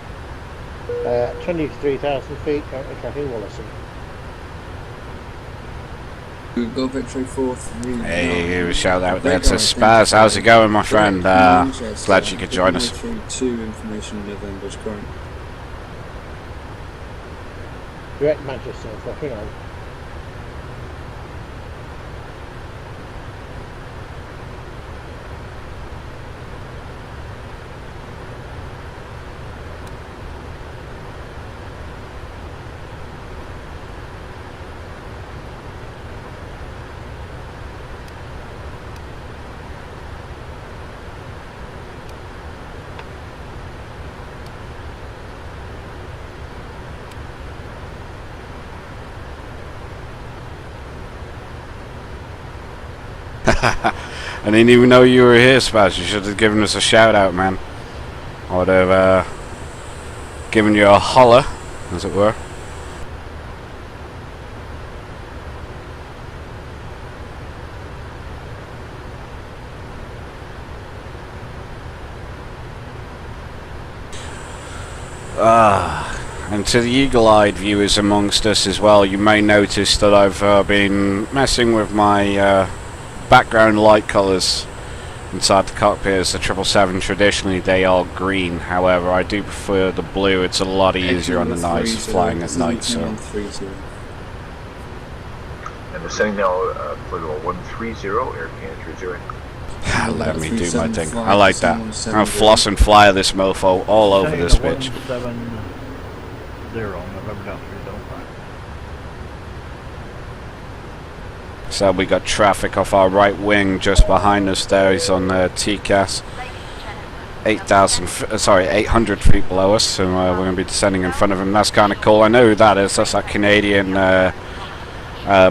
23,000 feet, currently tracking Wallison. Golf X-ray 43. Hey, shout out there to Spaz. How's it going, my friend? Glad you could join us. 2 information November's current. Direct Manchester, tracking on. I didn't even know you were here, Spaz. You should have given us a shout out, man. I would have given you a holler, as it were. And to the eagle-eyed viewers amongst us as well, you may notice that I've been messing with my background light colours inside the cockpit. As the 777 traditionally they are green, however I do prefer the blue. It's a lot easier on the nights flying at night. So and descending now for the 130 air can't 30. Let me do my thing. I like that. I'll floss and fly this mofo all over this bitch. 170 November down 305. So we got traffic off our right wing just behind us there. He's on the TCAS. 800 feet below us, so we're going to be descending in front of him. That's kind of cool. I know who that is. That's that Canadian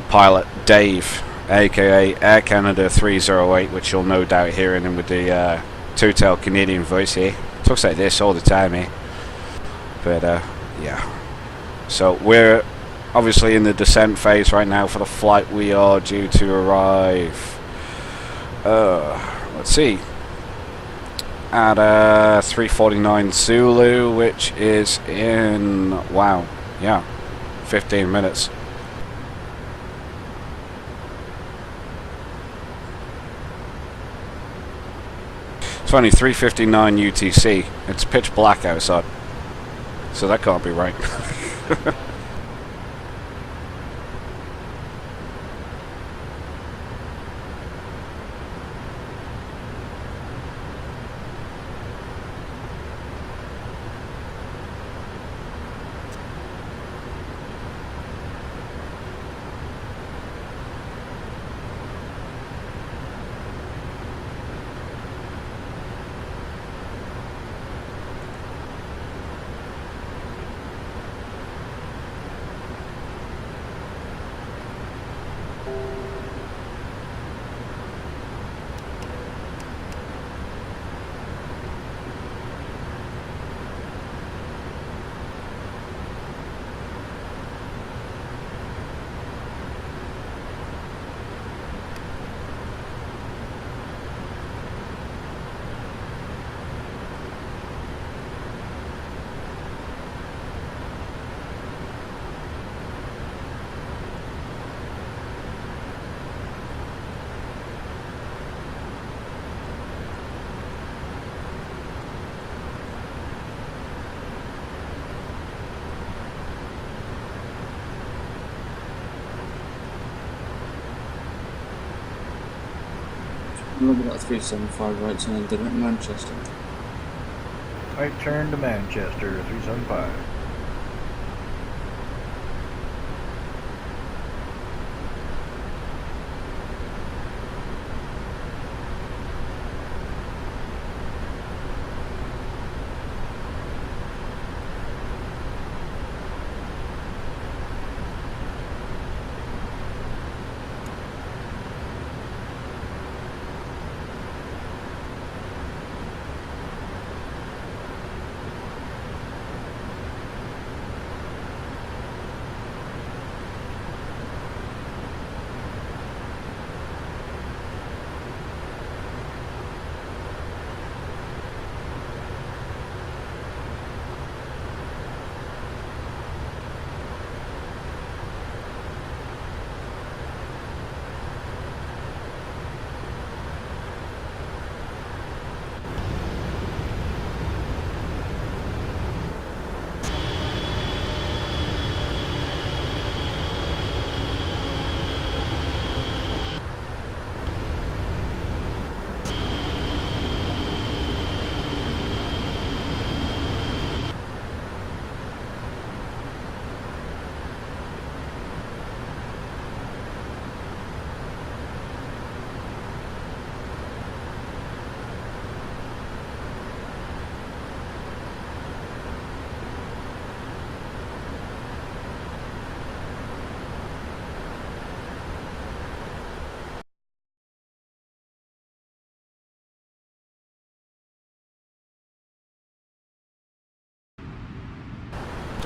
pilot Dave, aka Air Canada 308, which you'll no doubt hearing him with the two-tail Canadian voice here. Talks like this all the time, eh? But yeah. So we're obviously in the descent phase right now for the flight. We are due to arrive, let's see, at 3:49 Zulu, which is in, wow, yeah, 15 minutes. It's only 3:59 UTC. It's pitch black outside, so that can't be right. Look at that 375 right turn, direct Manchester. Right turn to Manchester, 375.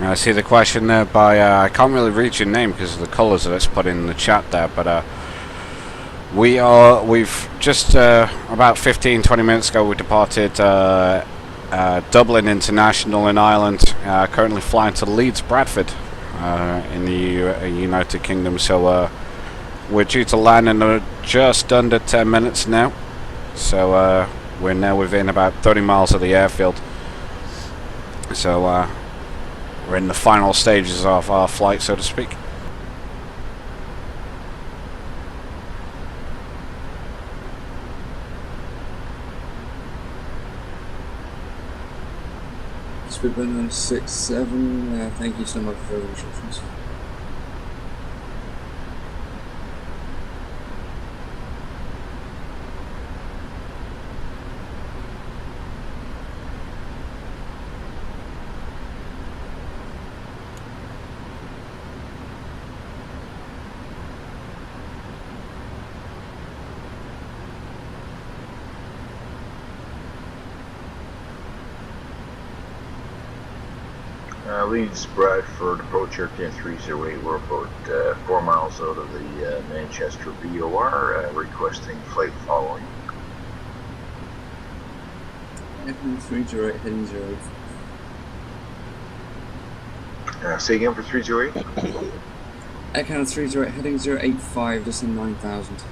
I see the question there by, I can't really read your name because of the colours that it's put in the chat there, but we've just, about 15-20 minutes ago, we departed Dublin International in Ireland, currently flying to Leeds, Bradford, in the United Kingdom, so we're due to land in just under 10 minutes now, so we're now within about 30 miles of the airfield, so we're in the final stages of our flight, so to speak. Speed 967, thank you so much for the instructions. Leeds, Bradford, approach Aircam 308. We're about 4 miles out of the Manchester BOR, requesting flight following. Aircam 308 heading 0. Say again for 308? Aircam 308 heading 085, just in 9,000.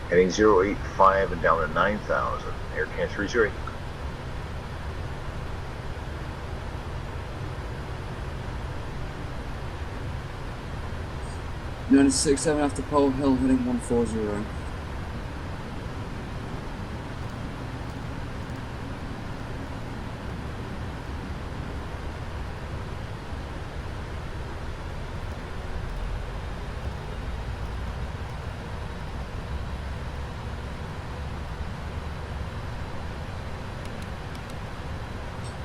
Heading 085 and down to 9,000. Aircam 308. No, 67 after Pole Hill, heading 140.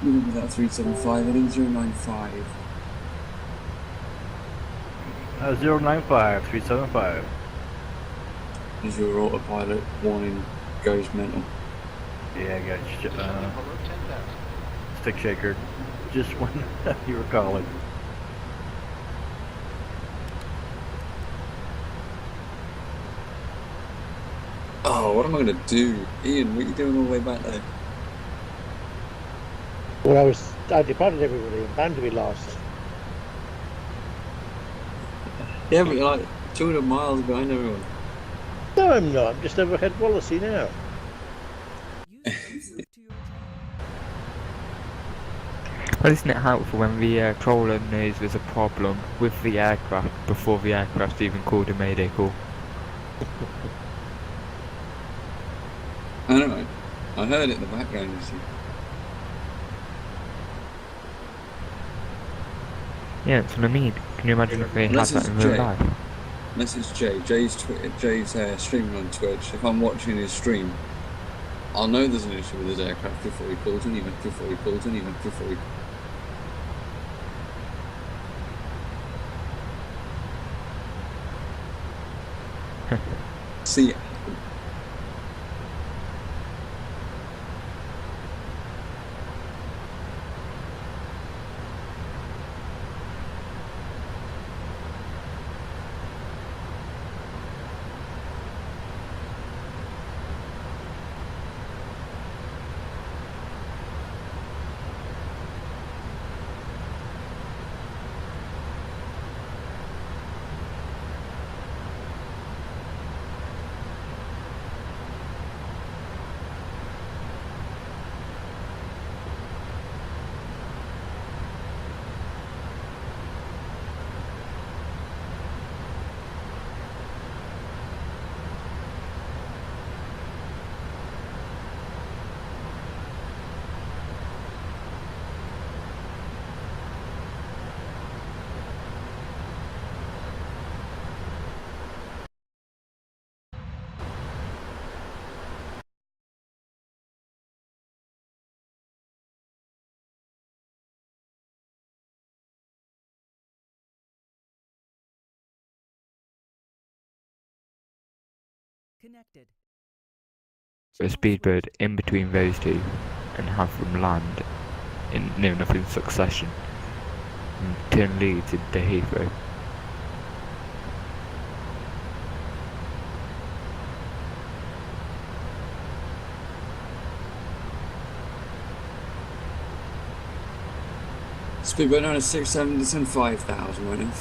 Moving with that 375, heading 095. 095, 375. Is your autopilot warning goes mental? Yeah, I got stick shaker just when you were calling. Oh, what am I going to do? Ian, what are you doing all the way back there? Well, I departed everybody. I'm bound to be lost. Yeah, but you're like 200 miles behind everyone. No, I'm not. I'm just overhead Wallasey now. Well, isn't it helpful when the trawler knows there's a problem with the aircraft before the aircraft's even called a mayday call? I don't know. I heard it in the background, you see. Yeah, that's what I mean. Can you imagine if they had that in real life? Message Jay. Jay's streaming on Twitch. If I'm watching his stream, I'll know there's an issue with his aircraft before he pulls in, even before he pulls in, even before he... See it. Connected. A speedbird in between those two and have them land in near enough in succession. and turn Leeds into Heathrow. Speedbird 967, descend 5,000 right now.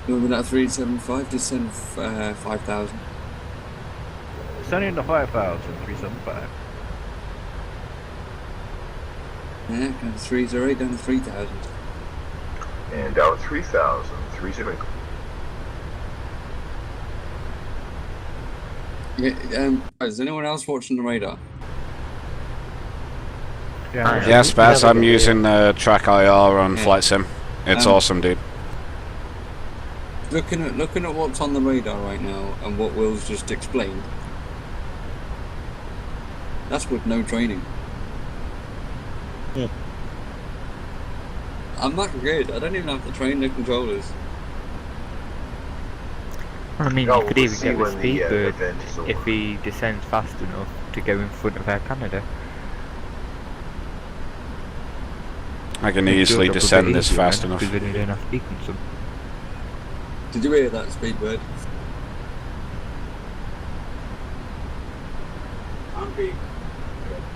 Moving at 375, descend 5,000. Descending to 5,000, 375. Yeah, down to 308, down to 3,000. And down 3,000, 308. Yeah, is anyone else watching the radar? Yeah, Yes, Baz, I'm Navigate, using Track IR on Yeah. Flight Sim. It's awesome, dude. Looking at what's on the radar right now and what Will's just explained. That's with no training. Yeah. I'm not good. I don't even have to train the controllers. I mean, No, you could we'll even see get with when the Speedbird event is if over. he descends fast enough to go in front of Air Canada. I can He'll easily build up a descend bit this easier fast then, enough. because then you don't have to beacon them. Did you hear that, Speedbird?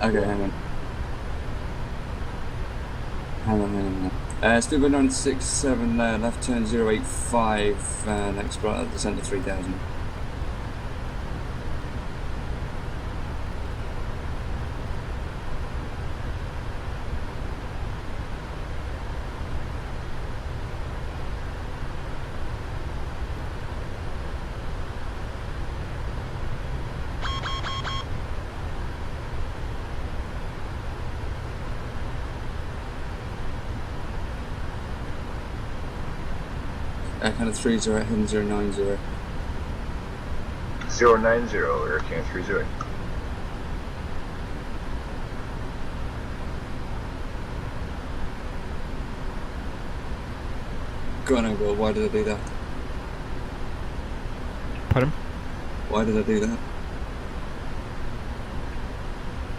Okay, hang on. Hang on. Speedbird 967, left turn 085, next right, descend to 3,000. Kind of 30, heading 090. 090, Air Can 308. Go on, Will. Why did I do that? Pardon? Why did I do that?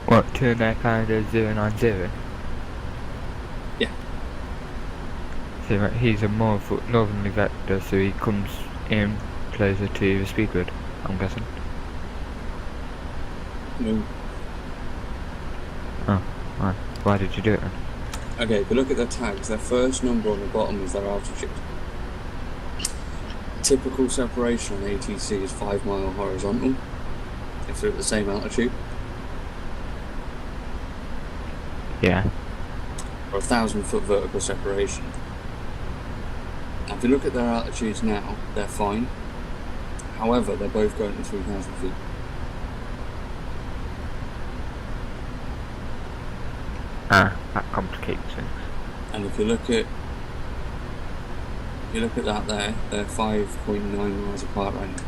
What, turn Air Canada 090? Yeah. So right, he's a more northerly vector, so he comes in closer to the Speedbird, I'm guessing. No. Oh, right. Why did you do it then? Okay, if you look at their tags, their first number on the bottom is their altitude. Typical separation on ATC is 5 mile horizontal, if they're at the same altitude, Yeah. or 1,000 foot vertical separation. Now, if you look at their altitudes now, they're fine. However, they're both going to 3,000 feet. Ah, that complicates things. And if you look at that there, they're 5.9 miles apart right now.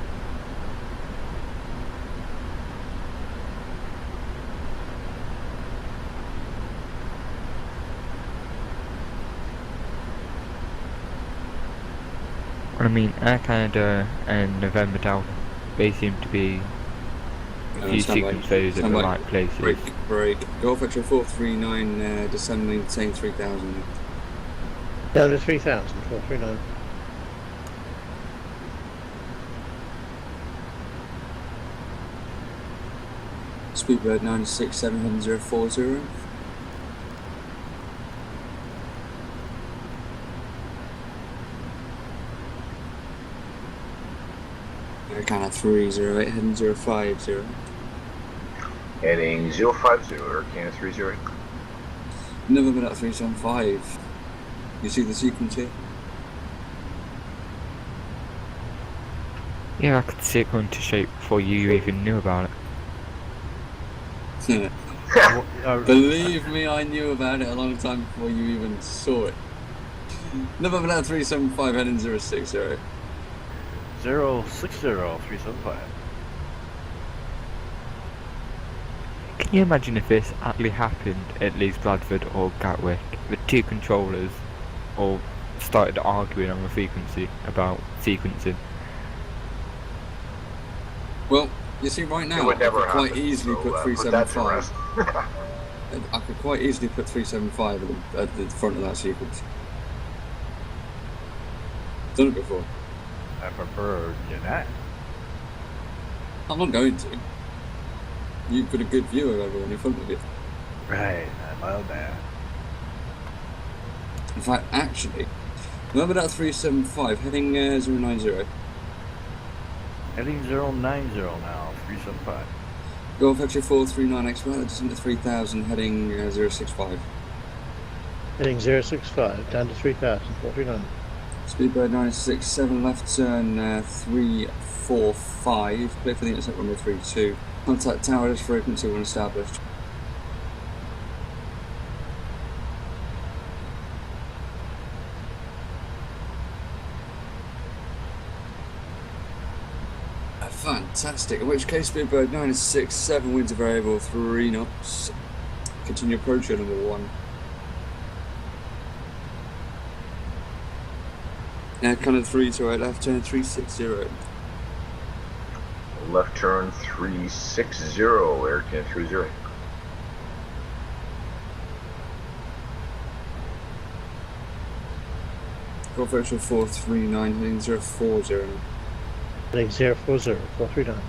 Well, I mean, Air Canada and November Delta, they seem to be a few sequence phase at the right places. Break. Golf X-ray 439, descend maintain 3,000. Down to 3,000, 439. Speedbird 967, heading 040. Air Canada 308, heading 050. Heading 050, Air Can 308. Never been at 375. You see the sequence here? Yeah, I could see it going to shape before you even knew about it. Believe me, I knew about it a long time before you even saw it. Never been at 375, heading 060. 060-375. Can you imagine if this actually happened at Leeds Bradford or Gatwick? The two controllers all started arguing on the frequency about sequencing. Well, You see, right It now, I would never could quite happen, easily so, put put that to 375. rest. I could quite easily put 375 at the front of that sequence. Done it before. I prefer you not. I'm not going to. You've got a good view of everyone in front of you. Right, I love that. In fact, actually, remember that 375 heading 090? Heading 090 now, 375. Go off extra 439 expert into 3000 heading 065. Heading 065 down to 3000, 439. Speedbird 967 left turn 345. Clear for the intercept runway 32. Contact tower as frequency when established. Fantastic. In which case, Speedbird 967 winds a variable 3 knots. Continue approach at number 1. Now, Canada 328, left turn 360. Left turn 360, Air Canada 30. Go for extra 439, heading 040. Heading 040, 439.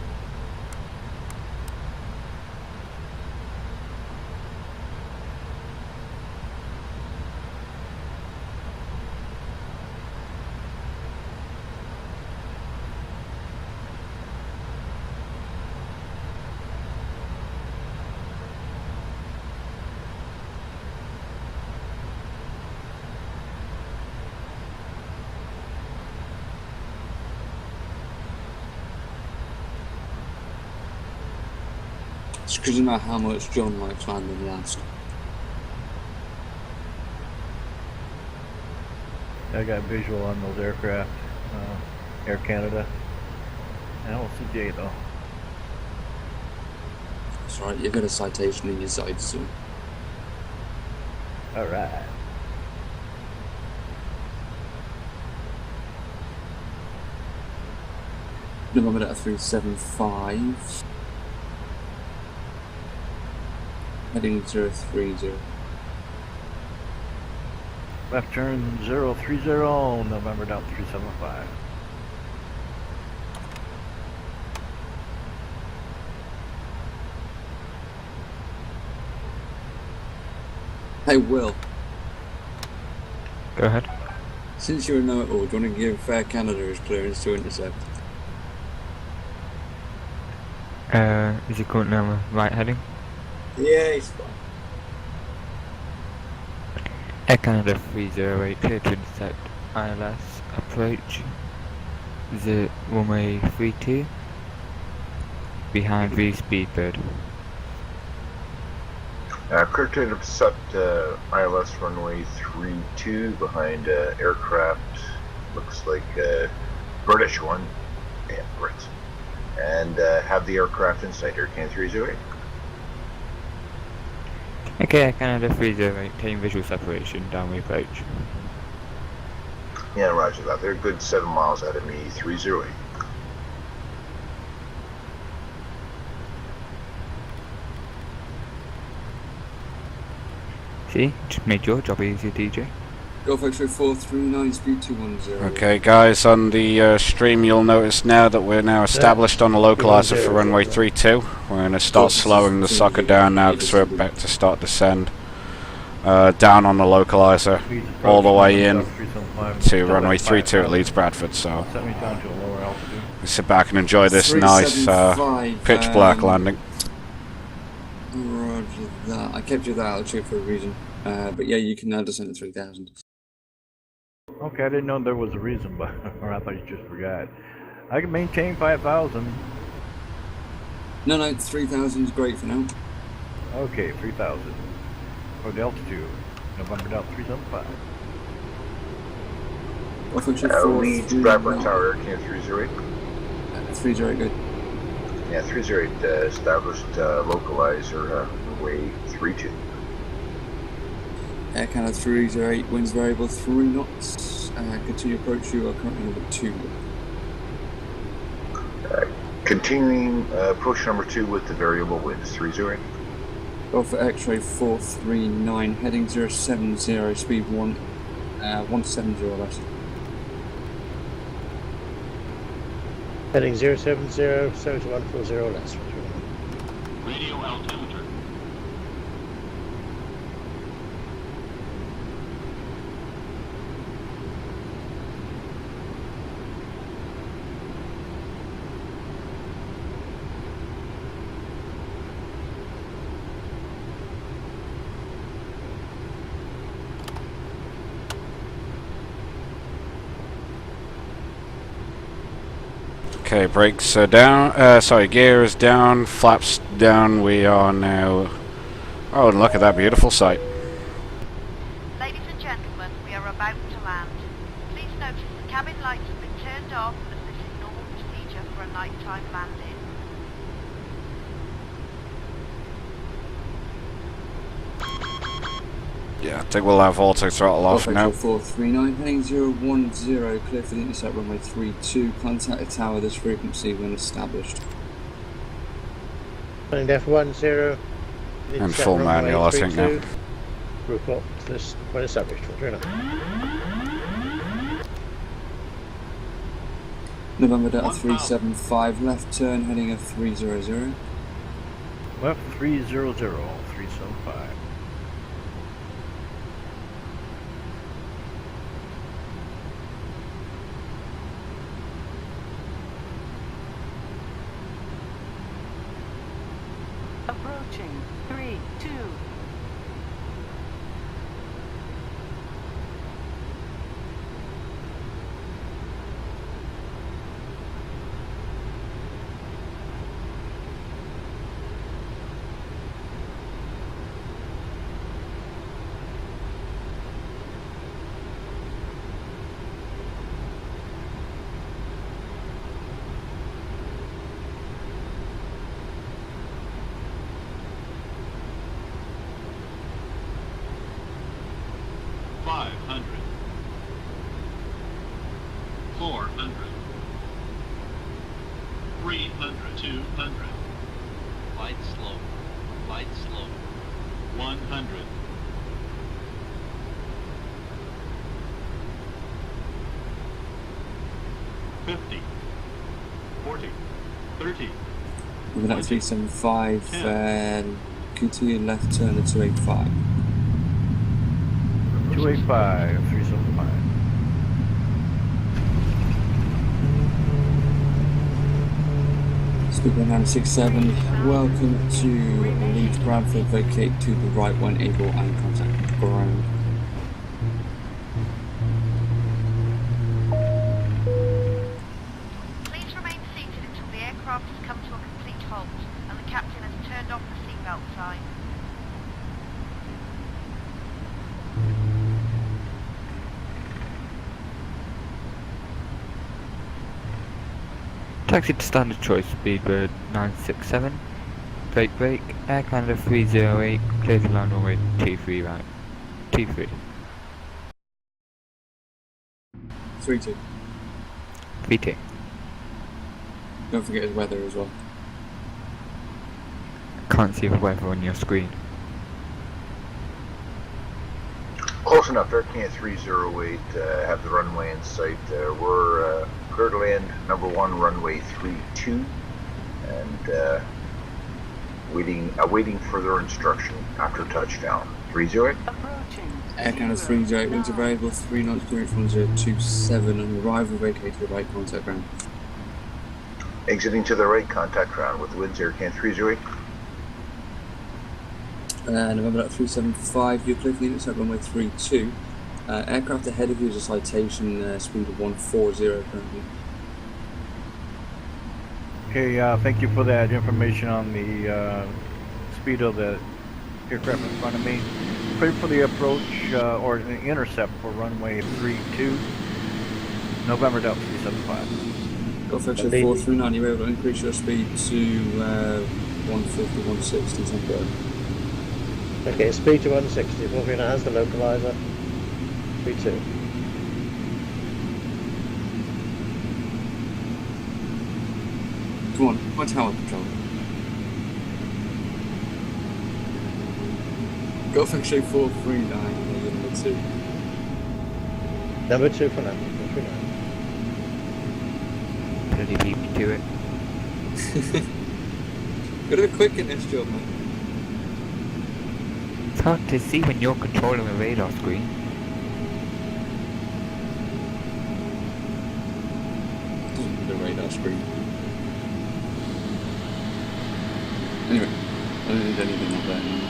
It's because you know how much John likes landing last. I got visual on those aircraft, Air Canada. I don't see Jay though. That's right, you've got a citation in your sights soon. Alright. November at 375. Heading 030. Left turn 030, November down 375. Hey Will, Go ahead. since you're a know-it-all, do you want to give Fair Canada his clearance to intercept? Is it currently on the right heading? Yeah, he's fine. Air Canada 308, clear to intercept ILS, approach the runway 32, behind the Speedbird. Clear to intercept ILS runway 32 behind aircraft, looks like British one, yeah, Brits, and have the aircraft in sight, Air Canada 308. Okay, Air Canada 308, taking visual separation, downward approach. Yeah, roger that. They're a good 7 miles out of me, 308. See, just made your job easier, DJ. Go for X-ray 439, speed 210. Okay, guys, on the stream, you'll notice now that we're now established on the localizer for runway 32. We're going to start slowing the sucker down now because we're about to start descend. Down on the localizer, all the way in to runway 32 at Leeds Bradford. So Set me down to a lower altitude. sit back and enjoy this nice pitch black landing. Roger that. I kept you at that altitude for a reason. But yeah, you can now descend at 3000. Okay, I didn't know there was a reason, but or I thought you just forgot. I can maintain 5,000. No, 3000 is great for now. Okay, 3,000. For the altitude, November down 375. Off X-ray Leeds Bradford Tower, Air Canada 308. 308, good. Yeah, 308 established localizer runway 32. Air Canada 308, winds variable 3 knots. Continue approach, you are currently number 2. Continuing approach number 2 with the variable winds, 30. Go for X-ray 439, heading 070, speed 170 less. Heading 070, 7140 less. Radio altimeter. Okay, brakes are down. Sorry, gears down, flaps down. We are now. Oh, and look at that beautiful sight. Ladies and gentlemen, we are about to land. Please notice the cabin lights have been turned off as this is normal procedure for a nighttime landing. Yeah, I think we'll have auto throttle off now. 439, heading 010, clear for the intercept runway 32, contact the tower this frequency when established. Running def 10. And full manual, I think now. Report to this when established. November Delta 375, left turn heading at 300. Left 300, 375. Approaching. 3, 2. Light slow. 100. 50. 40. 30. November Delta 375, continue left turn at 285. 285, 375. Speaker 967, welcome to Leeds Bradford, vacate to the right when able and contact ground. Please remain seated until the aircraft has come to a complete halt and the captain has turned off the seatbelt sign. Taxi to standard choice, speedbird 967. Brake, Air Canada 308, clear to land runway T3 right. T3. 3-2. 3T. Don't forget his weather as well. Can't see the weather on your screen. Close enough, Air Canada 308, have the runway in sight. We're clear to land number 1, runway 32, and awaiting further instruction after touchdown. 30. Approaching. Air Canada 308, winds available 3 knots, clearing from 027, on arrival vacate to the right contact ground. Exiting to the right, contact ground with winds, Air Canada 308. November 375, you're clear for the intercept runway 32. Aircraft ahead of you is a citation speed of 140 currently. Okay, thank you for that information on the speed of the aircraft in front of me. Ready for the approach or the intercept for runway 32, November Delta 375. Go for X-ray 439, you're able to increase your speed to 150, 160 temporarily. Okay, speed to 160. 439 has the localizer. 32. Come on. my tower control. Golf X-ray 439, number 2. Number 2 for now. 439. Bloody beat me to it. Gotta be quick in this job, man. It's hard to see when you're controlling the radar screen. The radar screen. Anyway, I don't need anything up there anymore.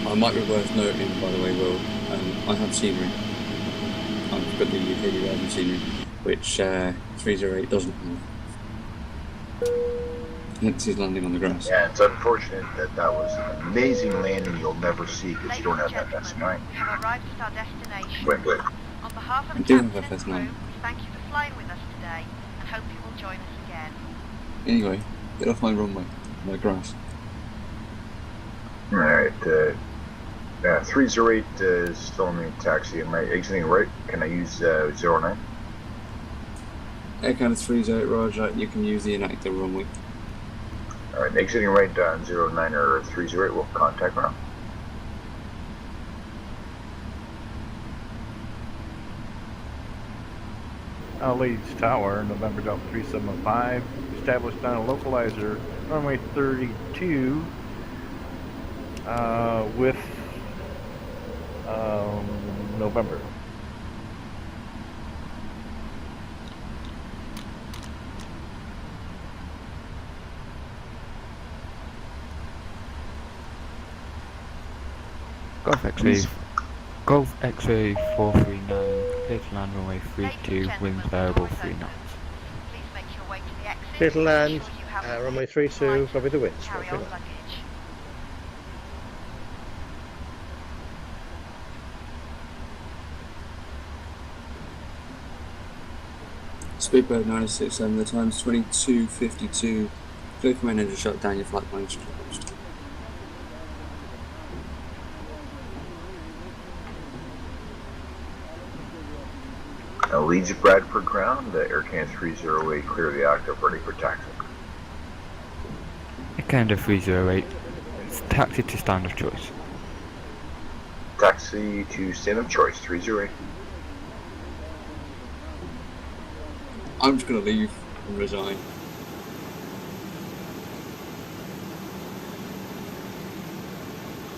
I might be worth noting, by the way, Will, I have scenery. I've got the UKD riding scenery, which 308 doesn't have. Hence he's landing on the grass. Yeah, it's unfortunate that that was an amazing landing you'll never see because you don't have that FS9. We have arrived at our destination. Wait. On behalf of I the do have captain and FS9. crew, we thank you for flying with us today and hope you will join us again. Anyway, get off my runway, my grass. Alright, 308 is still in the taxi. Am I exiting right? Can I use 09? Air Canada 308, Roger, you can use the inactive runway. Alright, exiting right on 09 or 308, we'll contact ground. Leeds Tower, November Delta 375, established on a localizer, runway 32, with November. Golf X-ray 439, clear to land runway 32, wind variable 3 knots. Please make your way to the exit. Clear to land, Ensure you have runway the 32, copy the winds. carry on luggage. Speedbird 967, the time's 22:52. Clear for main engine shut down, your flight plan's closed. Leeds Bradford ground, Air Canada 308, clear the active, ready for taxi. Air Canada 308, it's taxi to stand of choice. Taxi to stand of choice, 308. I'm just gonna leave and resign.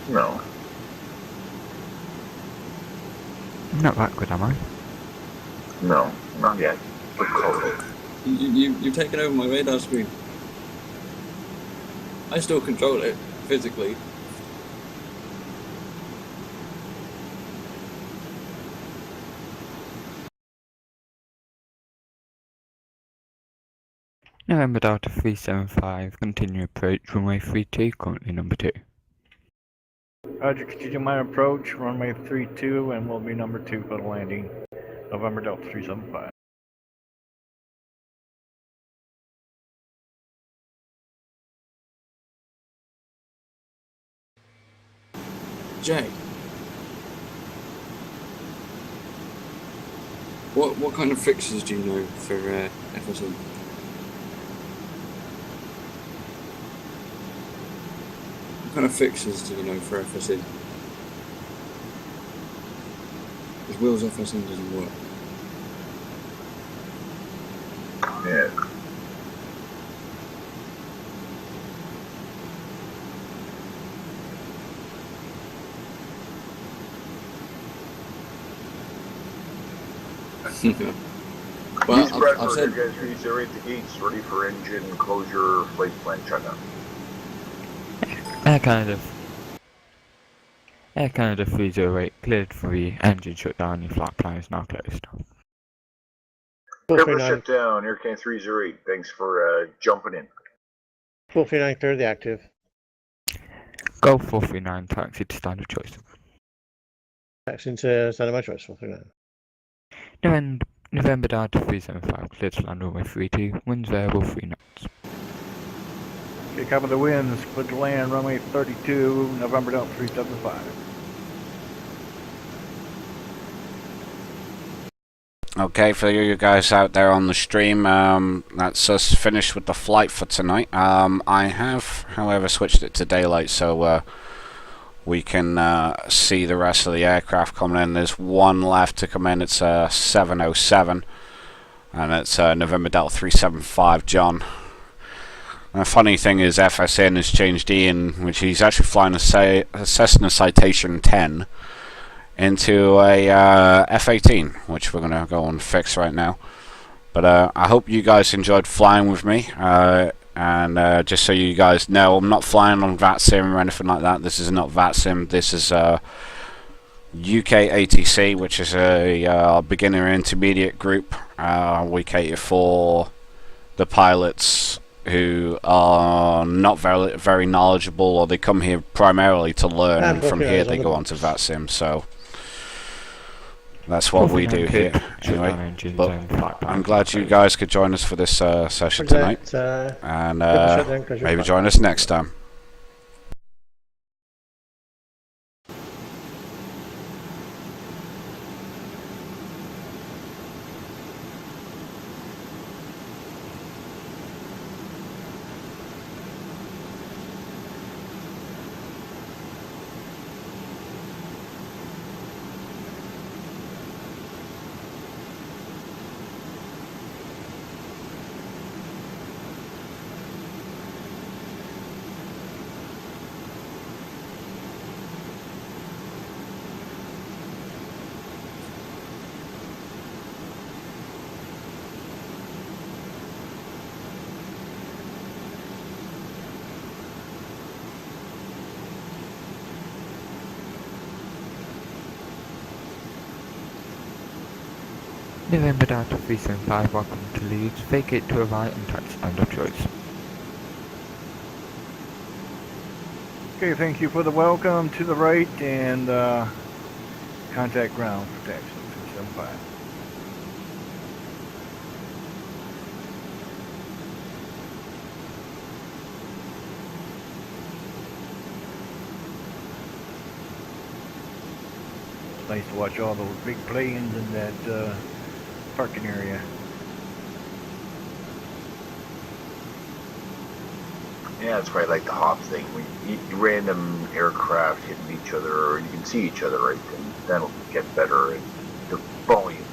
No. I'm not that good, am I? No, not yet. But close. You've taken over my radar screen. I still control it, physically. November Delta 375, continue approach, runway 32, currently number 2. Roger, continue my approach, runway 32, and we'll be number 2 for the landing. November Delta 375. Jay, what kind of fixes do you know for FSM? What kind of fixes do you know for FSM? Because Will's FSM doesn't work. Yeah. Well, Leeds Bradford, I've said, Air Canada 308, the gates ready for engine closure, flight plan shutdown. Air Canada 308, cleared for the engine shutdown, your flight plan is now closed. Airport 439, shut down, Air Canada 308, thanks for jumping in. 439, clear the active. Golf 439, taxi to standard choice. Taxi into stand of my choice, 439. November Delta 375, clear to land runway 32, winds variable 3 knots. Okay, cover the winds, clear to land, runway 32, November Delta 375. Okay, for you guys out there on the stream, that's us finished with the flight for tonight. I have, however, switched it to daylight so we can see the rest of the aircraft coming in. There's one left to come in. It's 707, and it's November Delta 375 John. And the funny thing is FSN has changed Ian, which he's actually flying a Cessna Citation 10 into a F-18, which we're going to go and fix right now. But I hope you guys enjoyed flying with me. And just so you guys know, I'm not flying on VATSIM or anything like that. This is not VATSIM. This is UK ATC, which is a beginner intermediate group. We cater for the pilots who are not very knowledgeable, or they come here primarily to learn, and from here they go on to VATSIM. So that's what we do here. Anyway, but I'm glad you guys could join us for this session tonight, and maybe join us next time. November Delta 375, welcome to Leeds. Vacate to a right and taxi stand of choice. Okay, thank you for the welcome to the right, and contact ground for taxi 375. It's nice to watch all those big planes in that parking area. Yeah, it's right, like the hop thing. Random aircraft hitting each other, or you can see each other, right? And that'll get better, and the volume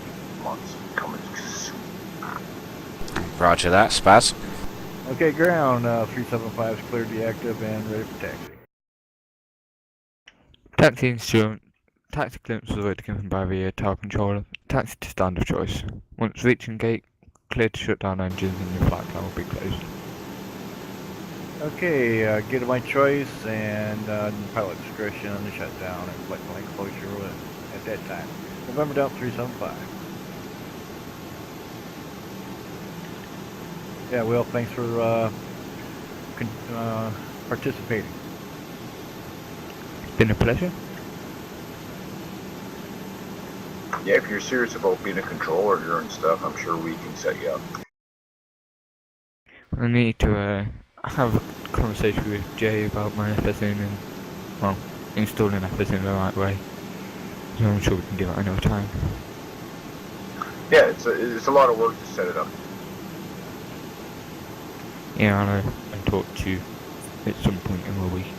months coming soon. Roger that, Spaz. Okay, ground 375 is cleared, deactive, and ready for taxi. Taxi instrument. Taxi clearance was already given by the tower controller. Taxi to stand of choice. Once reaching gate, clear to shut down engines and your flight plan will be closed. Okay, get my choice and pilot discretion on the shutdown and flight plan closure at that time. November Delta 375. Yeah, Will, thanks for participating. It's been a pleasure. Yeah, if you're serious about being a controller here and stuff, I'm sure we can set you up. I need to have a conversation with Jay about my FSN and, well, installing FSN the right way. So I'm sure we can do it another time. Yeah, it's a lot of work to set it up. Yeah, I know. I'll talk to you at some point in the week.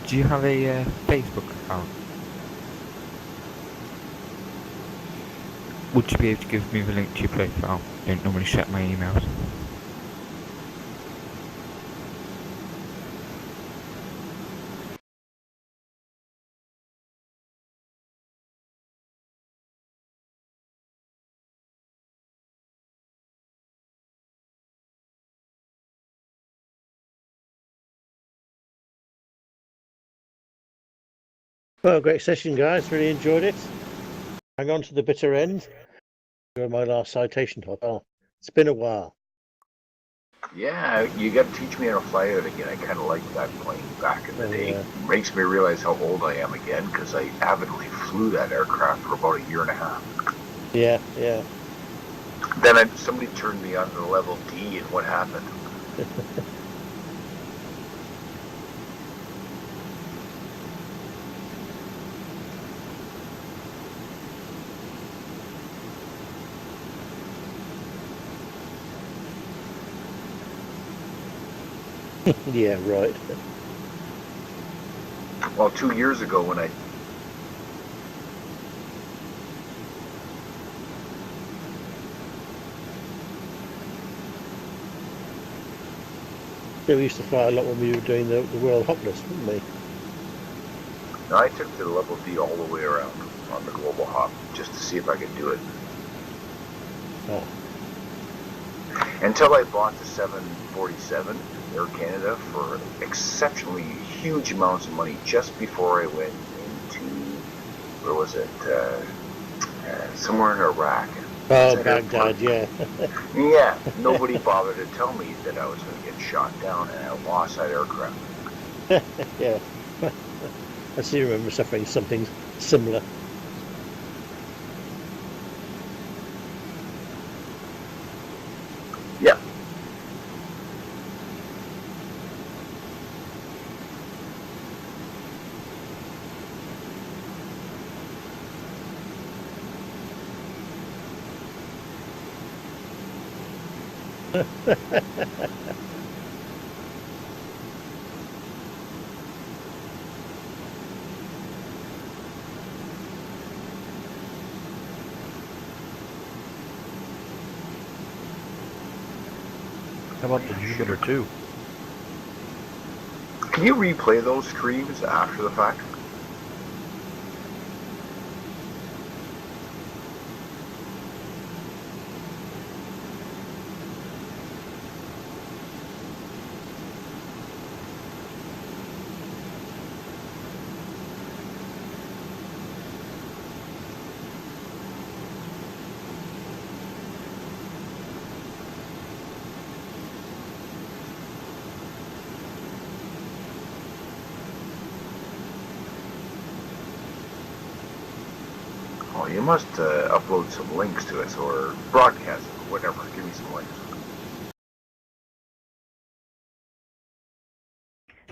Do you have a Facebook account? Would you be able to give me the link to your profile? I don't normally check my emails. Well, great session, guys. Really enjoyed it. Hang on to the bitter end. You're my last citation top. Oh, it's been a while. Yeah, you got to teach me how to fly it again. I kind of liked that plane back in the day. It makes me realize how old I am again, because I avidly flew that aircraft for about a year and a half. Yeah, yeah. Then somebody turned me on to level D, and what happened? Yeah, right. Well, 2 years ago when I We used to fly a lot when we were doing the World Hop List, didn't we? I took the level D all the way around on the global hop just to see if I could do it. Oh. Until I bought the 747 Air Canada for exceptionally huge amounts of money just before I went into, where was it? Somewhere in Iraq. Oh, Baghdad, yeah. Yeah, nobody bothered to tell me that I was going to get shot down and I lost that aircraft. Yeah. I still remember suffering something similar. Yeah. How about the Jupiter 2? Can you replay those streams after the fact? Oh, you must upload some links to it or broadcast it or whatever. Give me some links.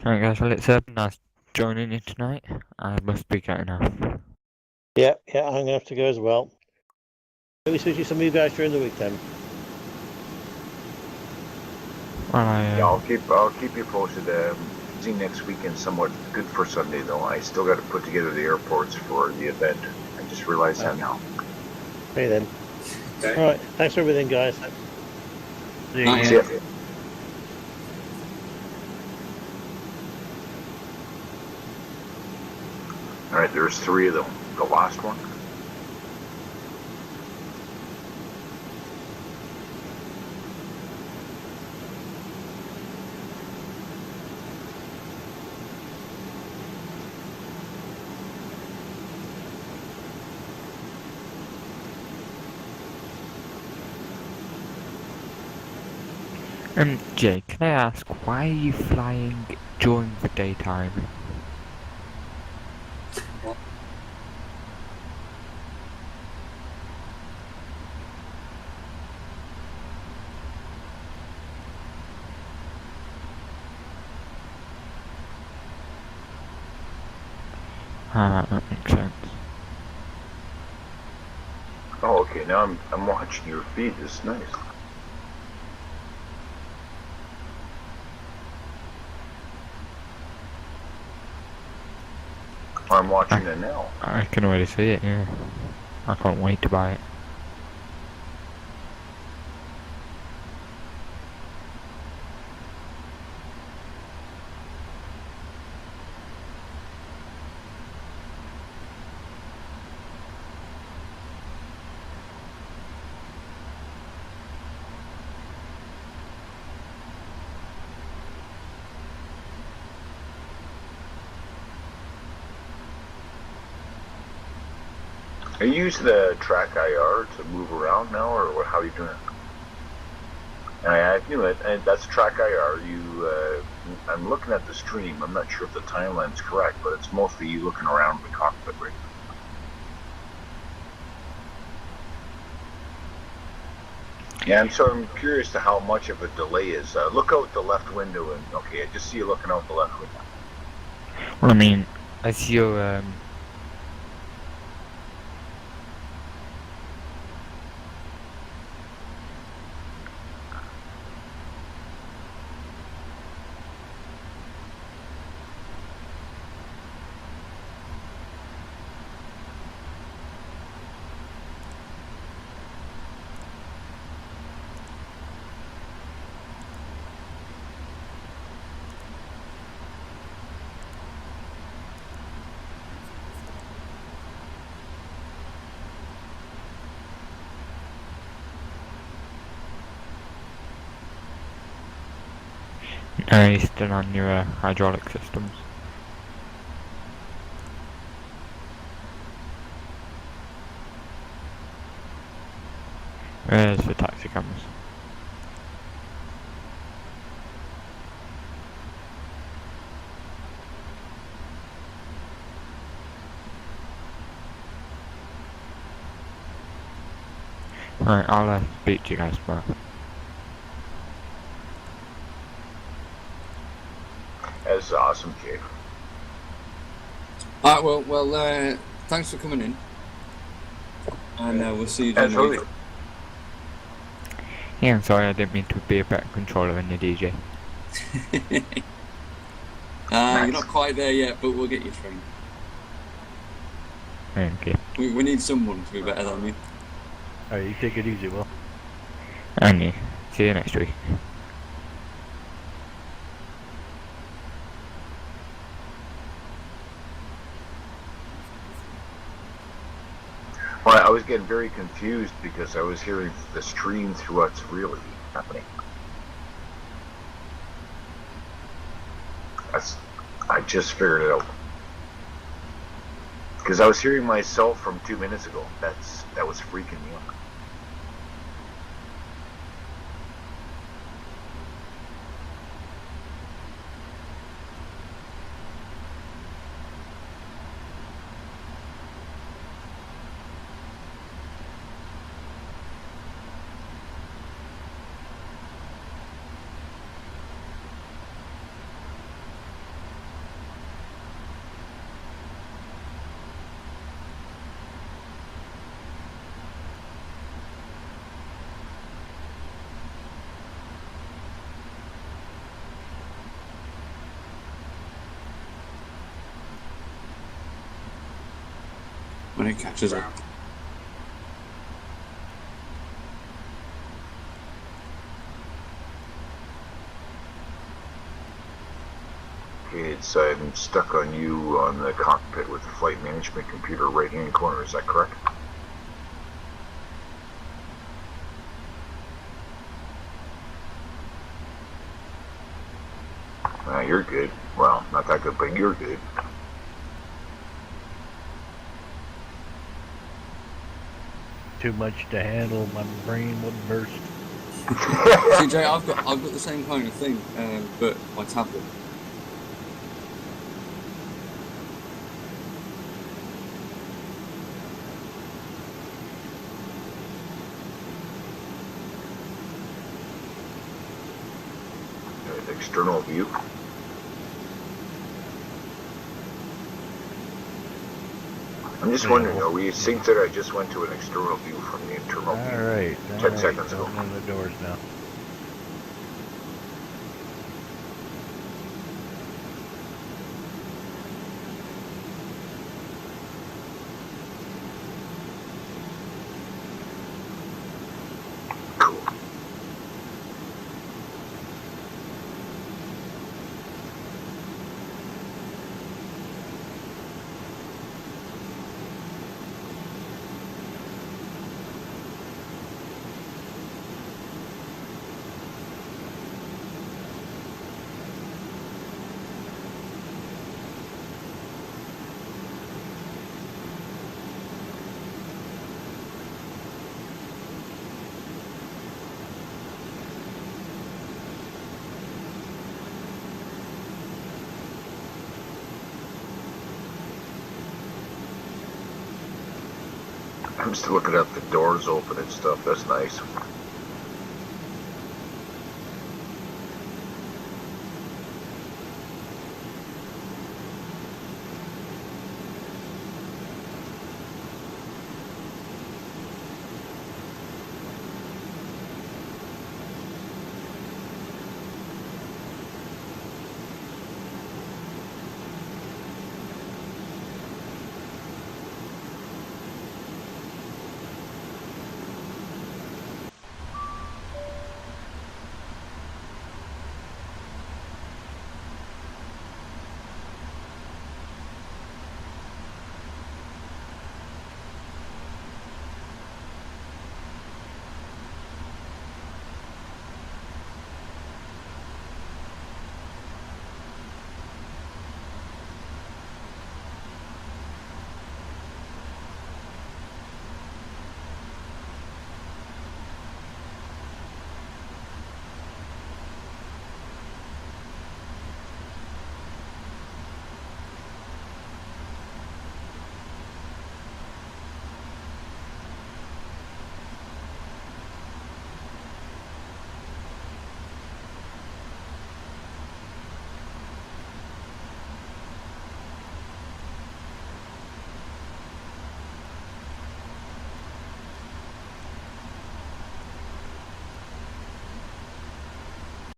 Alright guys, well it's nice joining you tonight. I must be getting off. Yeah, I'm going to have to go as well. Maybe speak to some of you guys during the week then. Well, Yeah, I'll keep you posted. See next weekend somewhat good for Sunday though. I still got to put together the airports for the event. I just realized that now. Okay then. Okay. All right. Thanks for everything, guys. See you Nice. again. See ya. All right, there's 3 of them. The last one. Jay, can I ask, why are you flying during the daytime? Ah, that makes sense. Oh, okay. Now I'm watching your feed. It's nice. I'm watching it now. I can already see it, yeah. I can't wait to buy it. Are you using the track IR to move around now, or how are you doing it? I knew it, and that's track IR. I'm looking at the stream. I'm not sure if the timeline's correct, but it's mostly you looking around the cockpit, right? Yeah, I'm curious to how much of a delay is. Look out the left window, and okay, I just see you looking out the left window. Well, I mean, as you're still on your hydraulic systems. Where's the taxi cameras? Right, I'll speak to you guys tomorrow. That's awesome, Jake. Alright, well, thanks for coming in. And we'll see you during the week. Yeah, I'm sorry, I didn't mean to be a better controller than the DJ. You're not quite there yet, but we'll get you trained. Okay. We need someone to be better than me. Alright, you take it easy, Will. And you. See you next week. Well, I was getting very confused because I was hearing the stream through what's really happening. I just figured it out. Because I was hearing myself from 2 minutes ago. That was freaking me out. When it catches up. Okay, I'm stuck on you on the cockpit with the flight management computer right hand corner, is that correct? You're good. Well, not that good, but you're good. Too much to handle, my brain would burst. See, Jay, I've got the same kind of thing, but my tablet. External view. I'm just wondering, are we synced that I just went to an external view from the internal view? Alright. 10 seconds ago. Opening the doors now. Cool. I'm still looking at the doors open and stuff. That's nice.